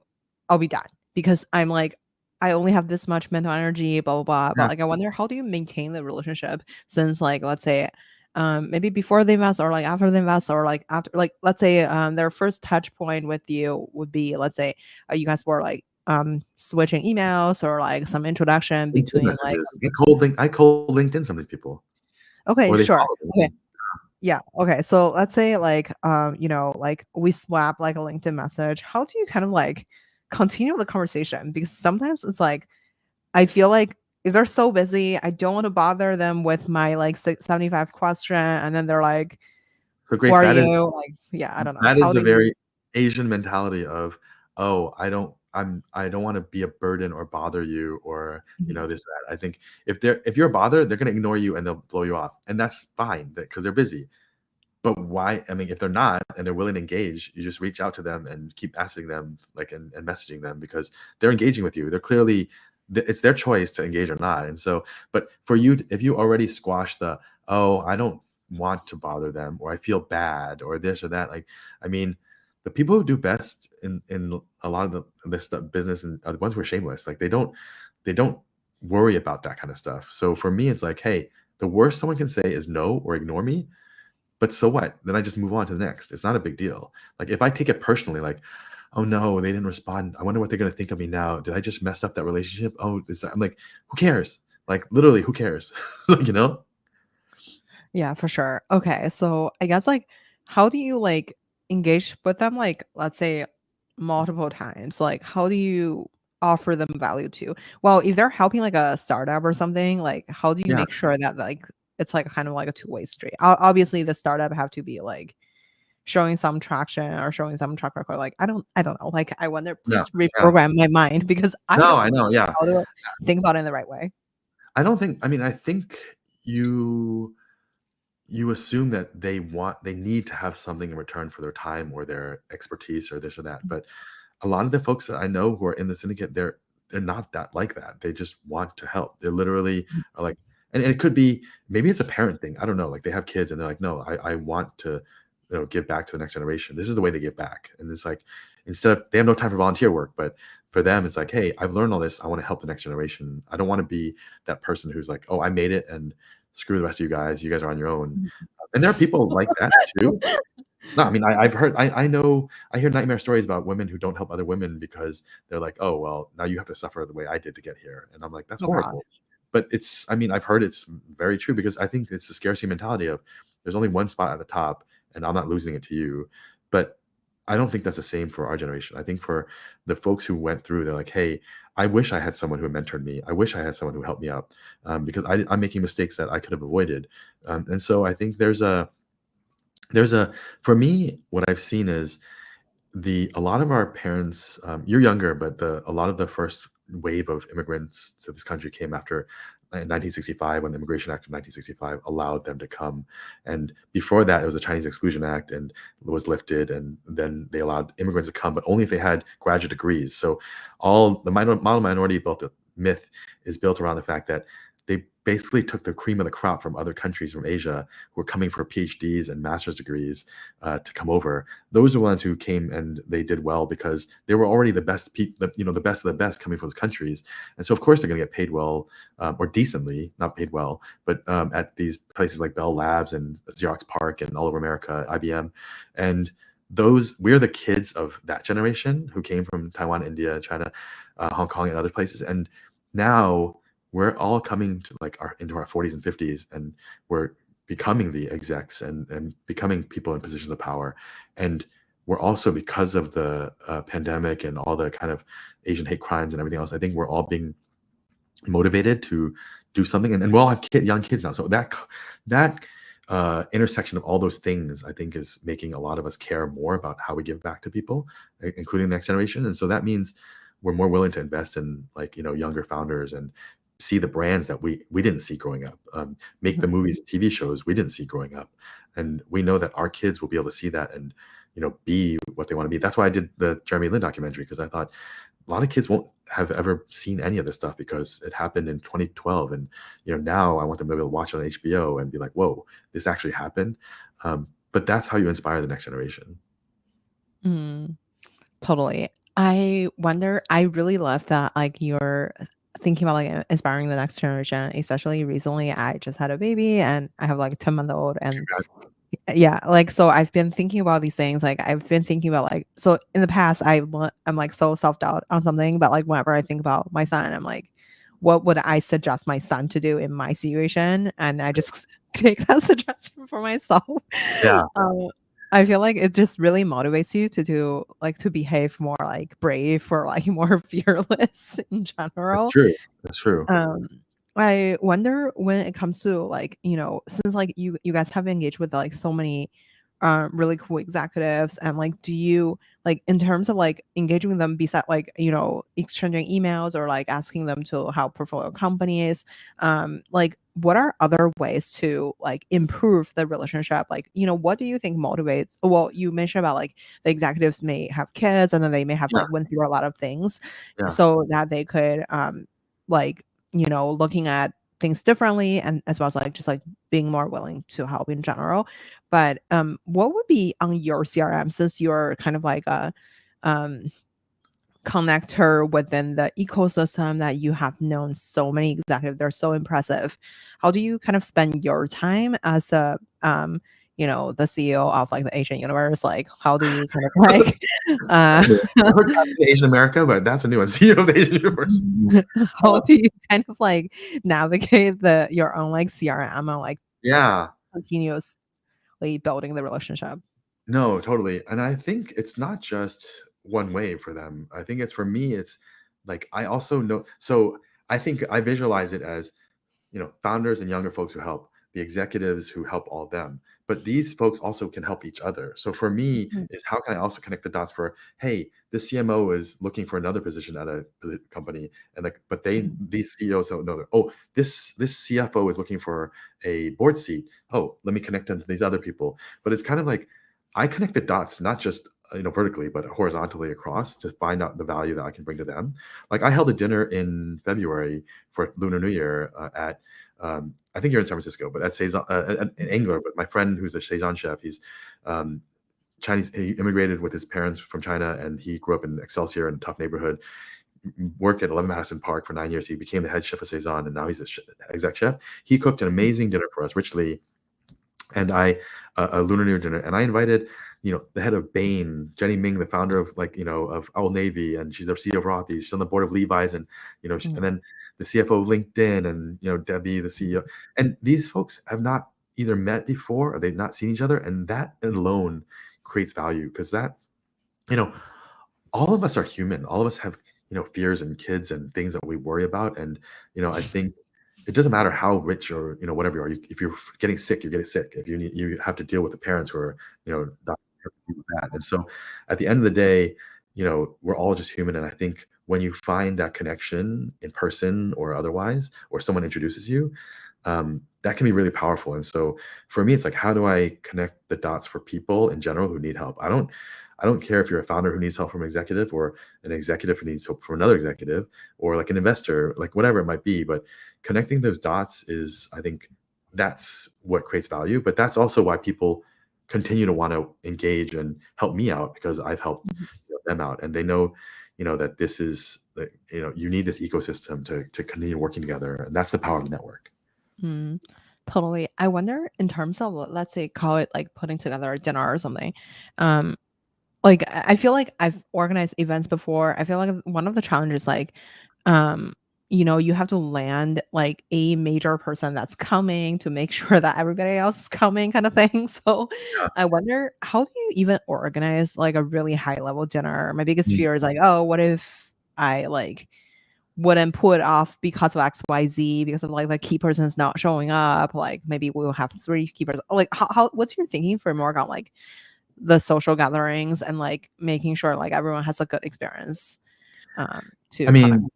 I'll be done because I'm like, I only have this much mental energy, blah, blah, blah. But Yeah. like, I wonder, how do you maintain the relationship since like, let's say, maybe before they invest or like after they invest or like after, like, let's say, their first touch point with you would be, let's say, you guys were like, switching emails or like some introduction LinkedIn between like, messages. I cold LinkedIn some of these people, okay, or they sure. follow Okay. me. Yeah. Okay. So let's say like like we swap like a LinkedIn message. How do you kind of like continue the conversation? Because sometimes it's like I feel like if they're so busy, I don't want to bother them with my like 75 question and then they're like, So who Grace, are you? Like, yeah, I don't know. that is How the do you very Asian mentality of, oh, I don't want to be a burden or bother you or Mhm. this that. I think if you're bothered, they're going to ignore you and they'll blow you off, and that's fine because they're busy. But why? I mean, if they're not and they're willing to engage, you just reach out to them and keep asking them, like, and messaging them because they're engaging with you. They're clearly, it's their choice to engage or not. And so, but for you, if you already squash the, oh, I don't want to bother them, or I feel bad, or this or that, like, I mean, the people who do best in a lot of this stuff, business, and are the ones who are shameless. Like they don't worry about that kind of stuff. So for me, it's like, hey, the worst someone can say is no or ignore me, but so what? Then I just move on to the next. It's not a big deal. Like if I take it personally, like, oh no, they didn't respond. I wonder what they're gonna think of me now. Did I just mess up that relationship? Oh, I'm like, who cares? Like literally, who cares? Like, Yeah, for sure. Okay. So I guess like how do you like engage with them like let's say multiple times? Like how do you offer them value to? Well, if they're helping like a startup or something, like how do you Yeah, make sure that like it's like kind of like a two-way street? Obviously the startup have to be like showing some traction or showing some track record. Like I don't know. Like I wonder, no, please yeah. reprogram my mind because I No, don't I know know, yeah. how to think about it in the right way. I think you assume that they need to have something in return for their time or their expertise or this or that. But a lot of the folks that I know who are in the syndicate, they're not that like that. They just want to help. They literally are like, and it could be maybe it's a parent thing. I don't know. Like they have kids and they're like, no, I want to, give back to the next generation. This is the way they give back. And it's like instead of they have no time for volunteer work, but for them it's like, hey, I've learned all this. I want to help the next generation. I don't want to be that person who's like, oh, I made it and screw the rest of you guys. You guys are on your own. Mhm. And there are people like that too. No, I mean, I've heard, I know, I hear nightmare stories about women who don't help other women because they're like, oh, well, now you have to suffer the way I did to get here. And I'm like, that's Oh god. horrible. But I mean, I've heard it's very true because I think it's the scarcity mentality of there's only one spot at the top and I'm not losing it to you. But I don't think that's the same for our generation. I think for the folks who went through, they're like, hey, I wish I had someone who mentored me. I wish I had someone who helped me out because I'm making mistakes that I could have avoided. And so I think there's a for me what I've seen is a lot of our parents, you're younger, but a lot of the first wave of immigrants to this country came after 1965 when the Immigration Act of 1965 allowed them to come. And before that it was the Chinese Exclusion Act and was lifted, and then they allowed immigrants to come, but only if they had graduate degrees. So all the model minority built the myth is built around the fact that they basically took the cream of the crop from other countries from Asia who were coming for PhDs and master's degrees to come over. Those are the ones who came and they did well because they were already the best people, the best of the best coming from those countries. And so of course they're going to get paid well or decently, not paid well, but at these places like Bell Labs and Xerox PARC and all over America, IBM. And we're the kids of that generation who came from Taiwan, India, China, Hong Kong, and other places. And now we're all coming to into our 40s and 50s, and we're becoming the execs and becoming people in positions of power. And we're also, because of the pandemic and all the kind of Asian hate crimes and everything else, I think we're all being motivated to do something. And we all have young kids now. So that intersection of all those things, I think, is making a lot of us care more about how we give back to people, including the next generation. And so that means we're more willing to invest in younger founders and see the brands that we didn't see growing up, make the movies and TV shows we didn't see growing up. And we know that our kids will be able to see that and be what they want to be. That's why I did the Jeremy Lin documentary, because I thought a lot of kids won't have ever seen any of this stuff because it happened in 2012. And now I want them to be able to watch it on HBO and be like, whoa, this actually happened. But that's how you inspire the next generation. Totally. I wonder, I really love that you're thinking about inspiring the next generation. Especially recently I just had a baby and I have 10-month-old, and yeah, so I've been thinking about these things. I've been thinking about so in the past I'm so self-doubt on something, but whenever I think about my son, I'm like, what would I suggest my son to do in my situation? And I just take that suggestion for myself. Yeah. I feel like it just really motivates you to do to behave more brave or more fearless in general. That's true. I wonder, when it comes to since you guys have engaged with so many really cool executives, and do you in terms of engaging with them, beside exchanging emails or asking them to help portfolio companies, what are other ways to improve the relationship? What do you think motivates? Well, you mentioned about the executives may have kids and then they may have went through a lot of things, so that they could looking at things differently, and as well as just being more willing to help in general. But what would be on your CRM, since you're kind of a connector within the ecosystem, that you have known so many executives, they're so impressive. How do you kind of spend your time as a the CEO of the Asian universe? How do you kind of I heard Asian America, but that's a new one. CEO of the Asian universe. how do you kind of navigate your own CRM and continuously building the relationship? No, totally. And I think it's not just one way for them. I think for me, it's I also know. So I think I visualize it as, founders and younger folks who help, the executives who help all of them. But these folks also can help each other. So for me, is how can I also connect the dots for, hey, the CMO is looking for another position at a company, and but these CEOs don't know that. Oh, this CFO is looking for a board seat. Oh, let me connect them to these other people. But it's kind of I connect the dots, not just vertically, but horizontally across, to find out the value that I can bring to them. I held a dinner in February for Lunar New Year at I think you're in San Francisco, but at Saison, in Angler. But my friend who's a Saison chef, he's Chinese. He immigrated with his parents from China, and he grew up in Excelsior, in a tough neighborhood. Worked at 11 Madison Park for 9 years. He became the head chef of Saison, and now he's a exec chef. He cooked an amazing dinner for us, richly. And a Lunar New Year dinner, and I invited, the head of Bain, Jenny Ming, the founder of of Old Navy, and she's the CEO of Rothy's. She's on the board of Levi's, and and then the CFO of LinkedIn, and Debbie, the CEO. And these folks have not either met before or they've not seen each other, and that alone creates value, because that, all of us are human. All of us have fears and kids and things that we worry about, and I think it doesn't matter how rich or whatever you are. If you're getting sick, you're getting sick. If you have to deal with the parents who are not happy with that. And so at the end of the day, we're all just human. And I think when you find that connection in person or otherwise, or someone introduces you, that can be really powerful. And so for me, it's like, how do I connect the dots for people in general who need help? I don't care if you're a founder who needs help from an executive, or an executive who needs help from another executive, or like an investor, like whatever it might be. But connecting those dots is, I think, that's what creates value. But that's also why people continue to want to engage and help me out, because I've helped them out, and they know, that this is, you need this ecosystem to continue working together, and that's the power of the network. Mm, totally. I wonder in terms of, let's say, call it like putting together a dinner or something. Um, like I feel like I've organized events before. I feel like one of the challenges, like, um, you have to land like a major person that's coming to make sure that everybody else is coming, kind of thing. So Yeah. I wonder, how do you even organize like a really high level dinner? My biggest Mm. fear is like, oh, what if I like wouldn't put off because of XYZ, because of like the key person's not showing up. Like maybe we'll have three keepers. Like how what's your thinking for more on like the social gatherings and like making sure like everyone has a good experience I to connect? mean,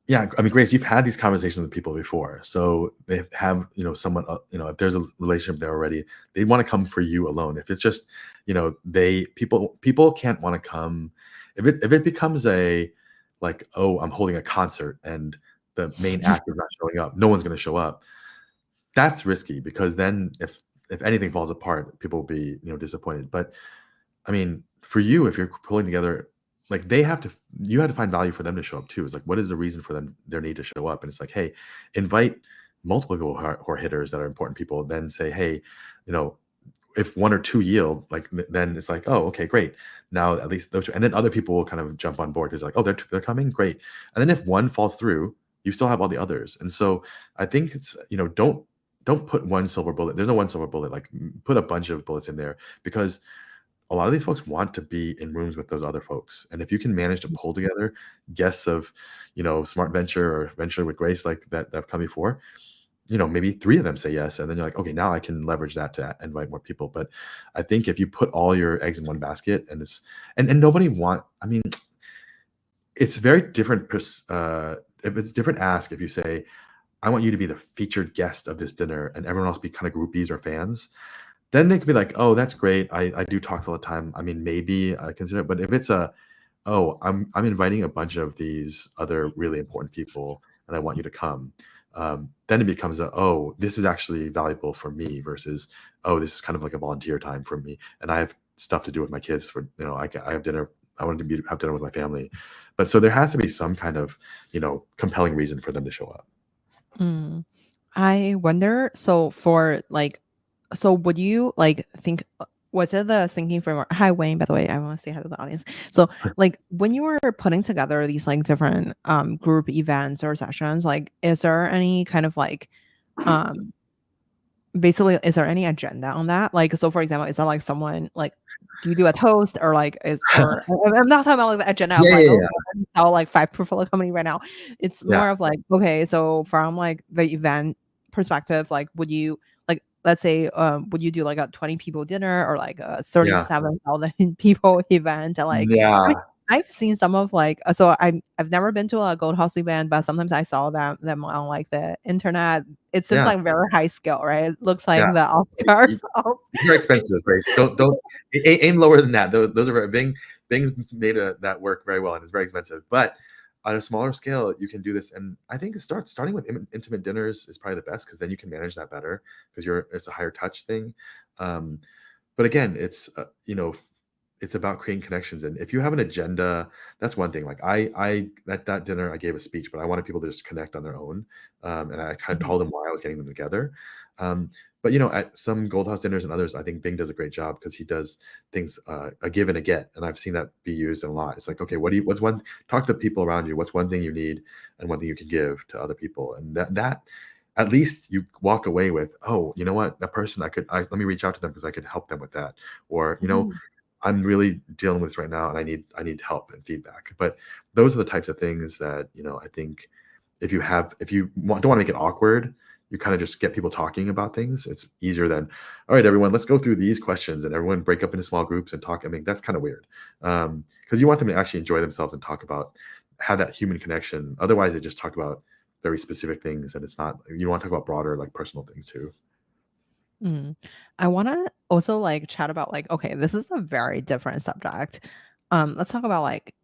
yeah, I mean, Grace, you've had these conversations with people before, so they have, someone, if there's a relationship there already, they want to come for you alone. If it's just, people can't want to come if it becomes a, like, oh, I'm holding a concert and the main act is not showing up, no one's going to show up. That's risky, because then if anything falls apart, people will be, disappointed. But I mean, for you, if you're pulling together, like, you have to find value for them to show up too. It's like, what is the reason for their need to show up? And it's like, hey, invite multiple people who are hitters, that are important people. Then say, hey, you know, if one or two yield, like, then it's like, oh, okay, great. Now at least those two, and then other people will kind of jump on board, because like, oh, they're coming, great. And then if one falls through, you still have all the others. And so I think it's, don't put one silver bullet. There's no one silver bullet. Like, put a bunch of bullets in there, because a lot of these folks want to be in rooms with those other folks. And if you can manage to pull together guests of, Smart Venture or Venture with Grace, like that have come before, maybe three of them say yes. And then you're like, okay, now I can leverage that to invite more people. But I think if you put all your eggs in one basket, and and nobody I mean, it's very different. If it's different ask, if you say, I want you to be the featured guest of this dinner and everyone else be kind of groupies or fans, then they could be like, "Oh, that's great. I do talks all the time. I mean, maybe I consider it." But if it's "Oh, I'm inviting a bunch of these other really important people, and I want you to come," then it becomes "Oh, this is actually valuable for me," versus, "Oh, this is kind of like a volunteer time for me, and I have stuff to do with my kids for, I have dinner. I wanted to have dinner with my family." But so there has to be some kind of, compelling reason for them to show up. Mm. I wonder, so for like, so would you like think, was it the thinking framework? Hi, Wayne, by the way, I want to say hi to the audience. So like when you were putting together these like different group events or sessions, like is there any kind of like um basically, is there any agenda on that? Like, so for example, is that like someone like, do you do a toast or like I'm not talking about like the agenda of Yeah, like, yeah, oh, yeah, I sell like five portfolio company right now. It's yeah, more of like, okay, so from like the event perspective, like would you like, let's say, would you do like a 20 people dinner or like a yeah, 37,000 people event? And like, I mean, yeah, I've seen some of like, so I've never been to a Gold House event, but sometimes I saw them on like the internet. It seems yeah, like very high scale, right? It looks like yeah. the Oscars of These are expensive, Grace. Don't aim lower than that. Those are Bing's made that work very well, and it's very expensive. But on a smaller scale, you can do this, and I think starting with intimate dinners is probably the best, because then you can manage that better, because it's a higher touch thing. Um, but again, it's about creating connections. And if you have an agenda, that's one thing. Like, I at that dinner, I gave a speech, but I wanted people to just connect on their own. And I kind of Mhm. told them why I was getting them together. But at some Gold House dinners and others, I think Bing does a great job, because he does things, a give and a get. And I've seen that be used a lot. It's like, okay, talk to the people around you. What's one thing you need and one thing you can give to other people? And that at least you walk away with, oh, you know what, that person, let me reach out to them, because I could help them with that. Or, Mhm. I'm really dealing with this right now, and I need help and feedback. But those are the types of things that, I think, if you don't want to make it awkward, you kind of just get people talking about things. It's easier than, all right, everyone, let's go through these questions, and everyone break up into small groups and talk. I mean, that's kind of weird, because you want them to actually enjoy themselves and talk about have that human connection. Otherwise, they just talk about very specific things, and it's not. You want to talk about broader, like personal things too. Mm. I want to also like chat about like, okay, this is a very different subject. Let's talk about like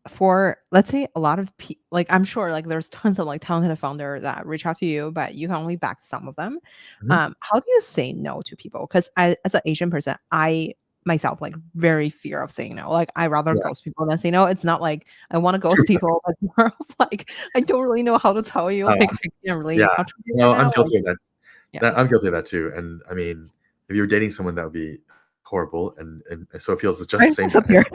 for let's say a lot of like I'm sure like there's tons of like talented founder that reach out to you, but you can only back some of them. Mhm. How do you say no to people? Because I, as an Asian person, I myself like very fear of saying no. Like I rather Yeah, ghost people than say no. It's not like I want to true. ghost people, but more of like I don't really know how to tell you. Uh, Like I can't really yeah, contribute right no, I'm now. Like guilty of that. yeah. I'm guilty of that too. And I mean, if you're dating someone, that would be horrible, and so it feels just the Right, same. disappear.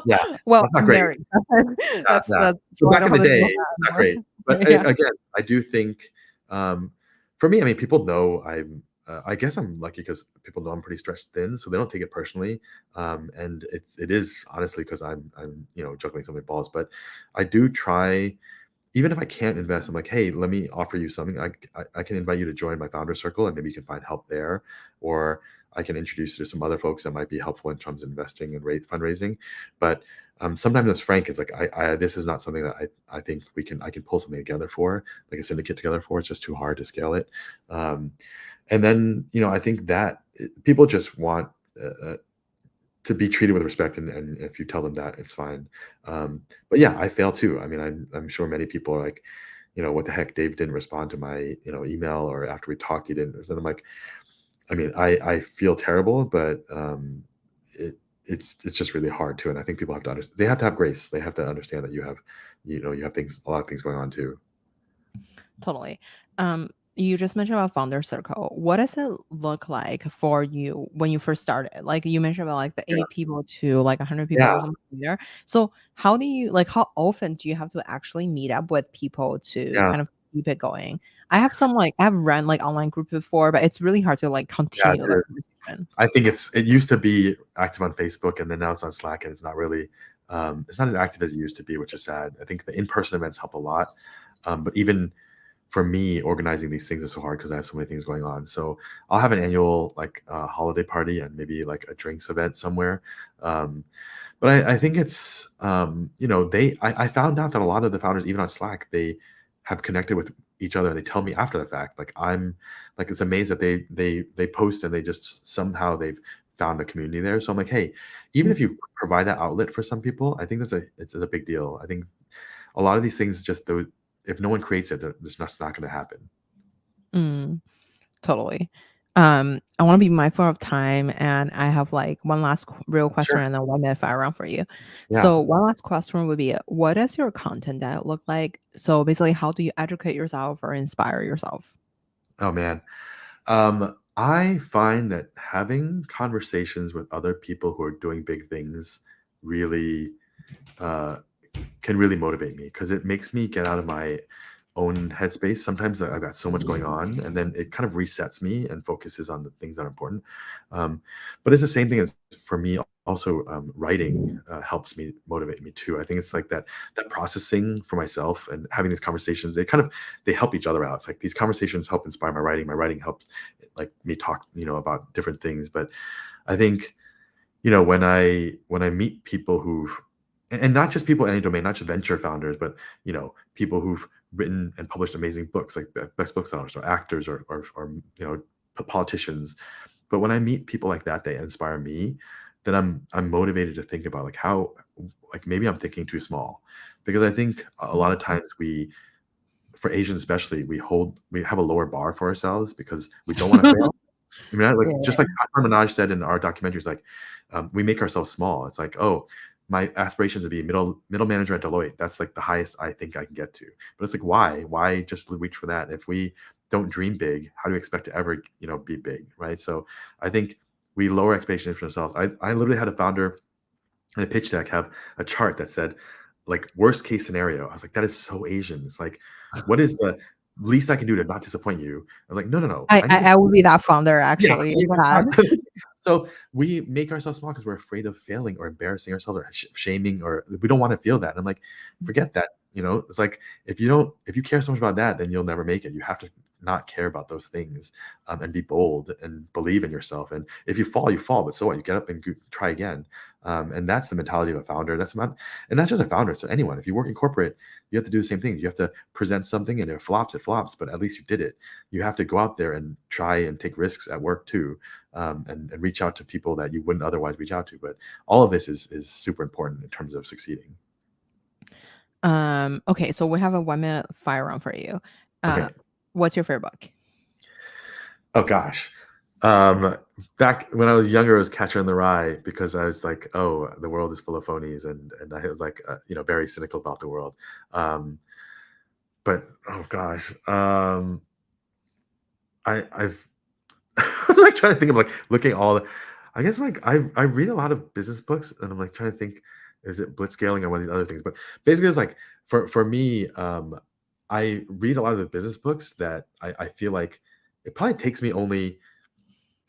Yeah, Well, that's not I'm great. married. Yeah, yeah. That's So so I back don't in the have to day, deal with it's that not great. But anymore. Yeah. again, I do think, for me, I mean, people know I guess I'm lucky because people know I'm pretty stretched thin, so they don't take it personally. And it is honestly because I'm juggling so many balls. But I do try, even if I can't invest, I'm like, hey, let me offer you something. I can invite you to join my founder circle, and maybe you can find help there, or I can introduce you to some other folks that might be helpful in terms of investing and fundraising. But sometimes as Frank is like, this is not something that I think I can pull something together for, like a syndicate together for. It's just too hard to scale it. Um, and then I think that people just want to be treated with respect, and if you tell them that, it's fine. But yeah, I fail too. I mean, I'm sure many people are like, what the heck, Dave didn't respond to my email, or after we talked he didn't. And I'm like, I mean, I feel terrible, but it it's just really hard too. And I think people have to understand, they have to have grace. They have to understand that you have a lot of things going on too. Totally. You just mentioned about founder circle. What does it look like for you when you first started? Like you mentioned about like the Yeah, 8 people to like 100 people yeah, or something there. So how do you like how often do you have to actually meet up with people to yeah, kind of keep it going? I have run like online group before, but it's really hard to like yeah. continue the It is. conversation. I think it used to be active on Facebook, and then now it's on Slack, and it's not really it's not as active as it used to be, which is sad. I think the in-person events help a lot. But even for me, organizing these things is so hard because I have so many things going on. So I'll have an annual like holiday party and maybe like a drinks event somewhere. Um, but I think it's I found out that a lot of the founders, even on Slack, they have connected with each other, and they tell me after the fact. Like I'm like, it's amazed that they post, and they just somehow they've found a community there. So I'm like, hey, even if you provide that outlet for some people, I think it's a big deal. I think a lot of these things just if no one creates it, it's just not going to happen. Mm. Totally. I want to be mindful of time, and I have like one last real question, Sure. and then 1 minute fire round for you. Yeah. So one last question would be, what does your content diet look like? So basically, how do you educate yourself or inspire yourself? Oh man. I find that having conversations with other people who are doing big things really uh, can really motivate me, because it makes me get out of my own headspace. Sometimes I've got so much going on, and then it kind of resets me and focuses on the things that are important. Um, but it's the same thing as for me. Also, writing helps me motivate me too. I think it's like that processing for myself and having these conversations. They help each other out. It's like these conversations help inspire my writing. My writing helps like me talk about different things. But I think when I meet people who've, and not just people in any domain, not just venture founders, but people who've written and published amazing books, like best booksellers, or actors, or politicians. But when I meet people like that, they inspire me. Then I'm motivated to think about like how, like maybe I'm thinking too small, because I think a lot of times for Asians especially, we have a lower bar for ourselves because we don't want to fail. I mean, like, just Yeah. like Hassan Minaj said in our documentaries, like, we make ourselves small. It's like, oh, my aspirations to be middle manager at Deloitte. That's like the highest I think I can get to. But it's like, why? Why just reach for that? If we don't dream big, how do we expect to ever, be big, right? So I think we lower expectations for ourselves. I literally had a founder in a pitch deck have a chart that said like worst case scenario. I was like, that is so Asian. It's like, what is the least I can do to not disappoint you? I'm like, no, no, no. I, I need to I I would be that founder yeah, actually. see, that's Sad. not so we make ourselves small because we're afraid of failing or embarrassing ourselves, or shaming, or we don't want to feel that. And I'm like, forget that. It's like if you care so much about that, then you'll never make it. You have to not care about those things, and be bold and believe in yourself. And if you fall, you fall, but so what? You get up and try again. And that's the mentality of a founder. And not just a founder. So anyone, if you work in corporate, you have to do the same thing. You have to present something, and if it flops, it flops, but at least you did it. You have to go out there and try and take risks at work too, and reach out to people that you wouldn't otherwise reach out to. But all of this is super important in terms of succeeding. Okay, so we have a 1 minute fire round for you. Okay. What's your favorite book? Oh gosh. Back when I was younger, it was Catcher in the Rye, because I was like, oh, the world is full of phonies, and I was like, very cynical about the world. But oh gosh, I've I'm like trying to think of like looking at all the, I guess like I read a lot of business books, and I'm like trying to think, is it blitzscaling or one of these other things? But basically, it's like for me, I read a lot of the business books that I feel like it probably takes me only,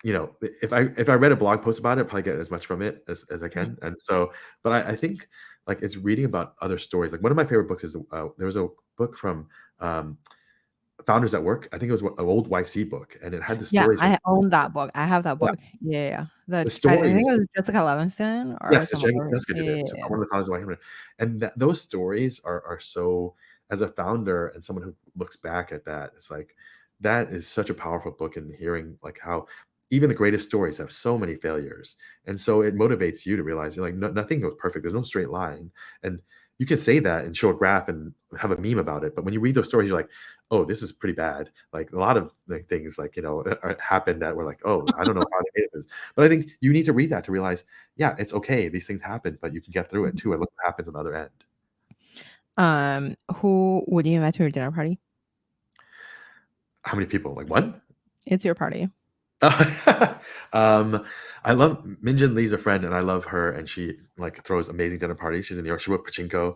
if I read a blog post about it, I'd probably get as much from it as I can. And so, but I think like it's reading about other stories. Like one of my favorite books is there was a book from Founders at Work. I think it was an old YC book, and it had the Yeah, stories from, I own that book. I have that yeah, book. Yeah. the I think it stories. was Jessica Levinson or Yes, some other. Jessica did it. So Yeah. one of the founders of Hyphen. And those stories are so, as a founder and someone who looks back at that, it's like that is such a powerful book, and hearing like how even the greatest stories have so many failures. And so it motivates you to realize you're like, nothing goes perfect. There's no straight line. And you can say that and show a graph and have a meme about it. But when you read those stories, you're like, oh, this is pretty bad. Like a lot of like things like, happened that were like, oh, I don't know how they made this. But I think you need to read that to realize, yeah, it's okay. These things happen, but you can get through it too. And look what happens on the other end. Who would you invite to your dinner party? How many people? Like one? It's your party. I love Minjin Lee's a friend, and I love her, and she like throws amazing dinner parties. She's in New York. She wrote Pachinko,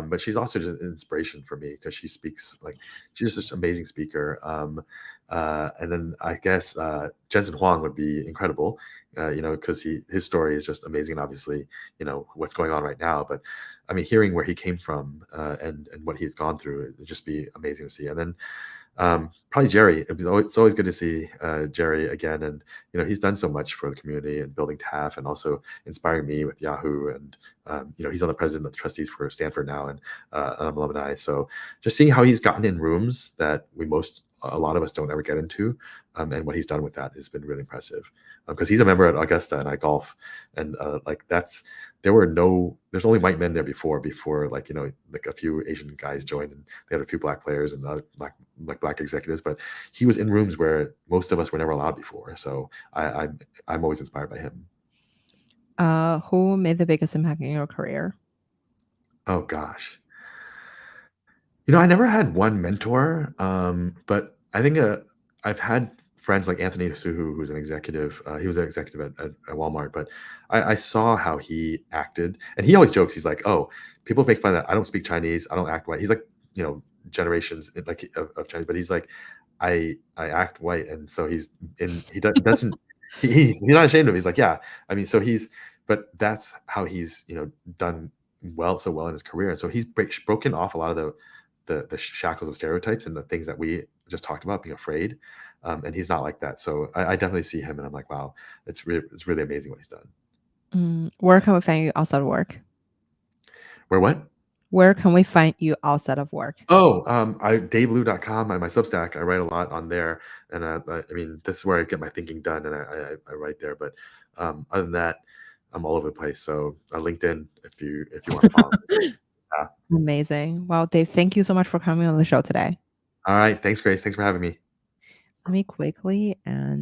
but she's also just an inspiration for me because she speaks like she's just an amazing speaker. And then I guess Jensen Huang would be incredible, because his story is just amazing. And obviously, what's going on right now. But I mean, hearing where he came from and what he's gone through, it would just be amazing to see. And then probably Jerry. It's always good to see Jerry again, and he's done so much for the community and building TAF, and also inspiring me with Yahoo. And he's on the president of the trustees for Stanford now, and I'm alumni. So just seeing how he's gotten in rooms that a lot of us don't ever get into, and what he's done with that has been really impressive. Because he's a member at Augusta, and I golf, and there's only white men there before like a few Asian guys joined, and they had a few black players and other black executives, but he was in rooms where most of us were never allowed before. So I'm always inspired by him. Who made the biggest impact in your career? Oh gosh. I never had one mentor, but I think I've had friends like Anthony Suhu, who's an executive. He was an executive at Walmart, but I saw how he acted, and he always jokes. He's like, "Oh, people make fun that I don't speak Chinese, I don't act white." He's like, generations like of Chinese, but he's like, I act white, and so doesn't he's not ashamed of it. He's like, yeah, I mean, but that's how he's done so well in his career, and so he's broken off a lot of the shackles of stereotypes and the things that we just talked about, being afraid. And he's not like that. So I definitely see him, and I'm like, wow, it's really amazing what he's done. Where can we find you outside of work? Where what? Where can we find you outside of work? Oh, DaveLu.com, my Substack. I write a lot on there, and I mean, this is where I get my thinking done, and I write there. But other than that, I'm all over the place. So LinkedIn, if you want to follow me. Yeah. Amazing. Well, Dave, thank you so much for coming on the show today. All right, thanks, Grace. Thanks for having me. Let me quickly and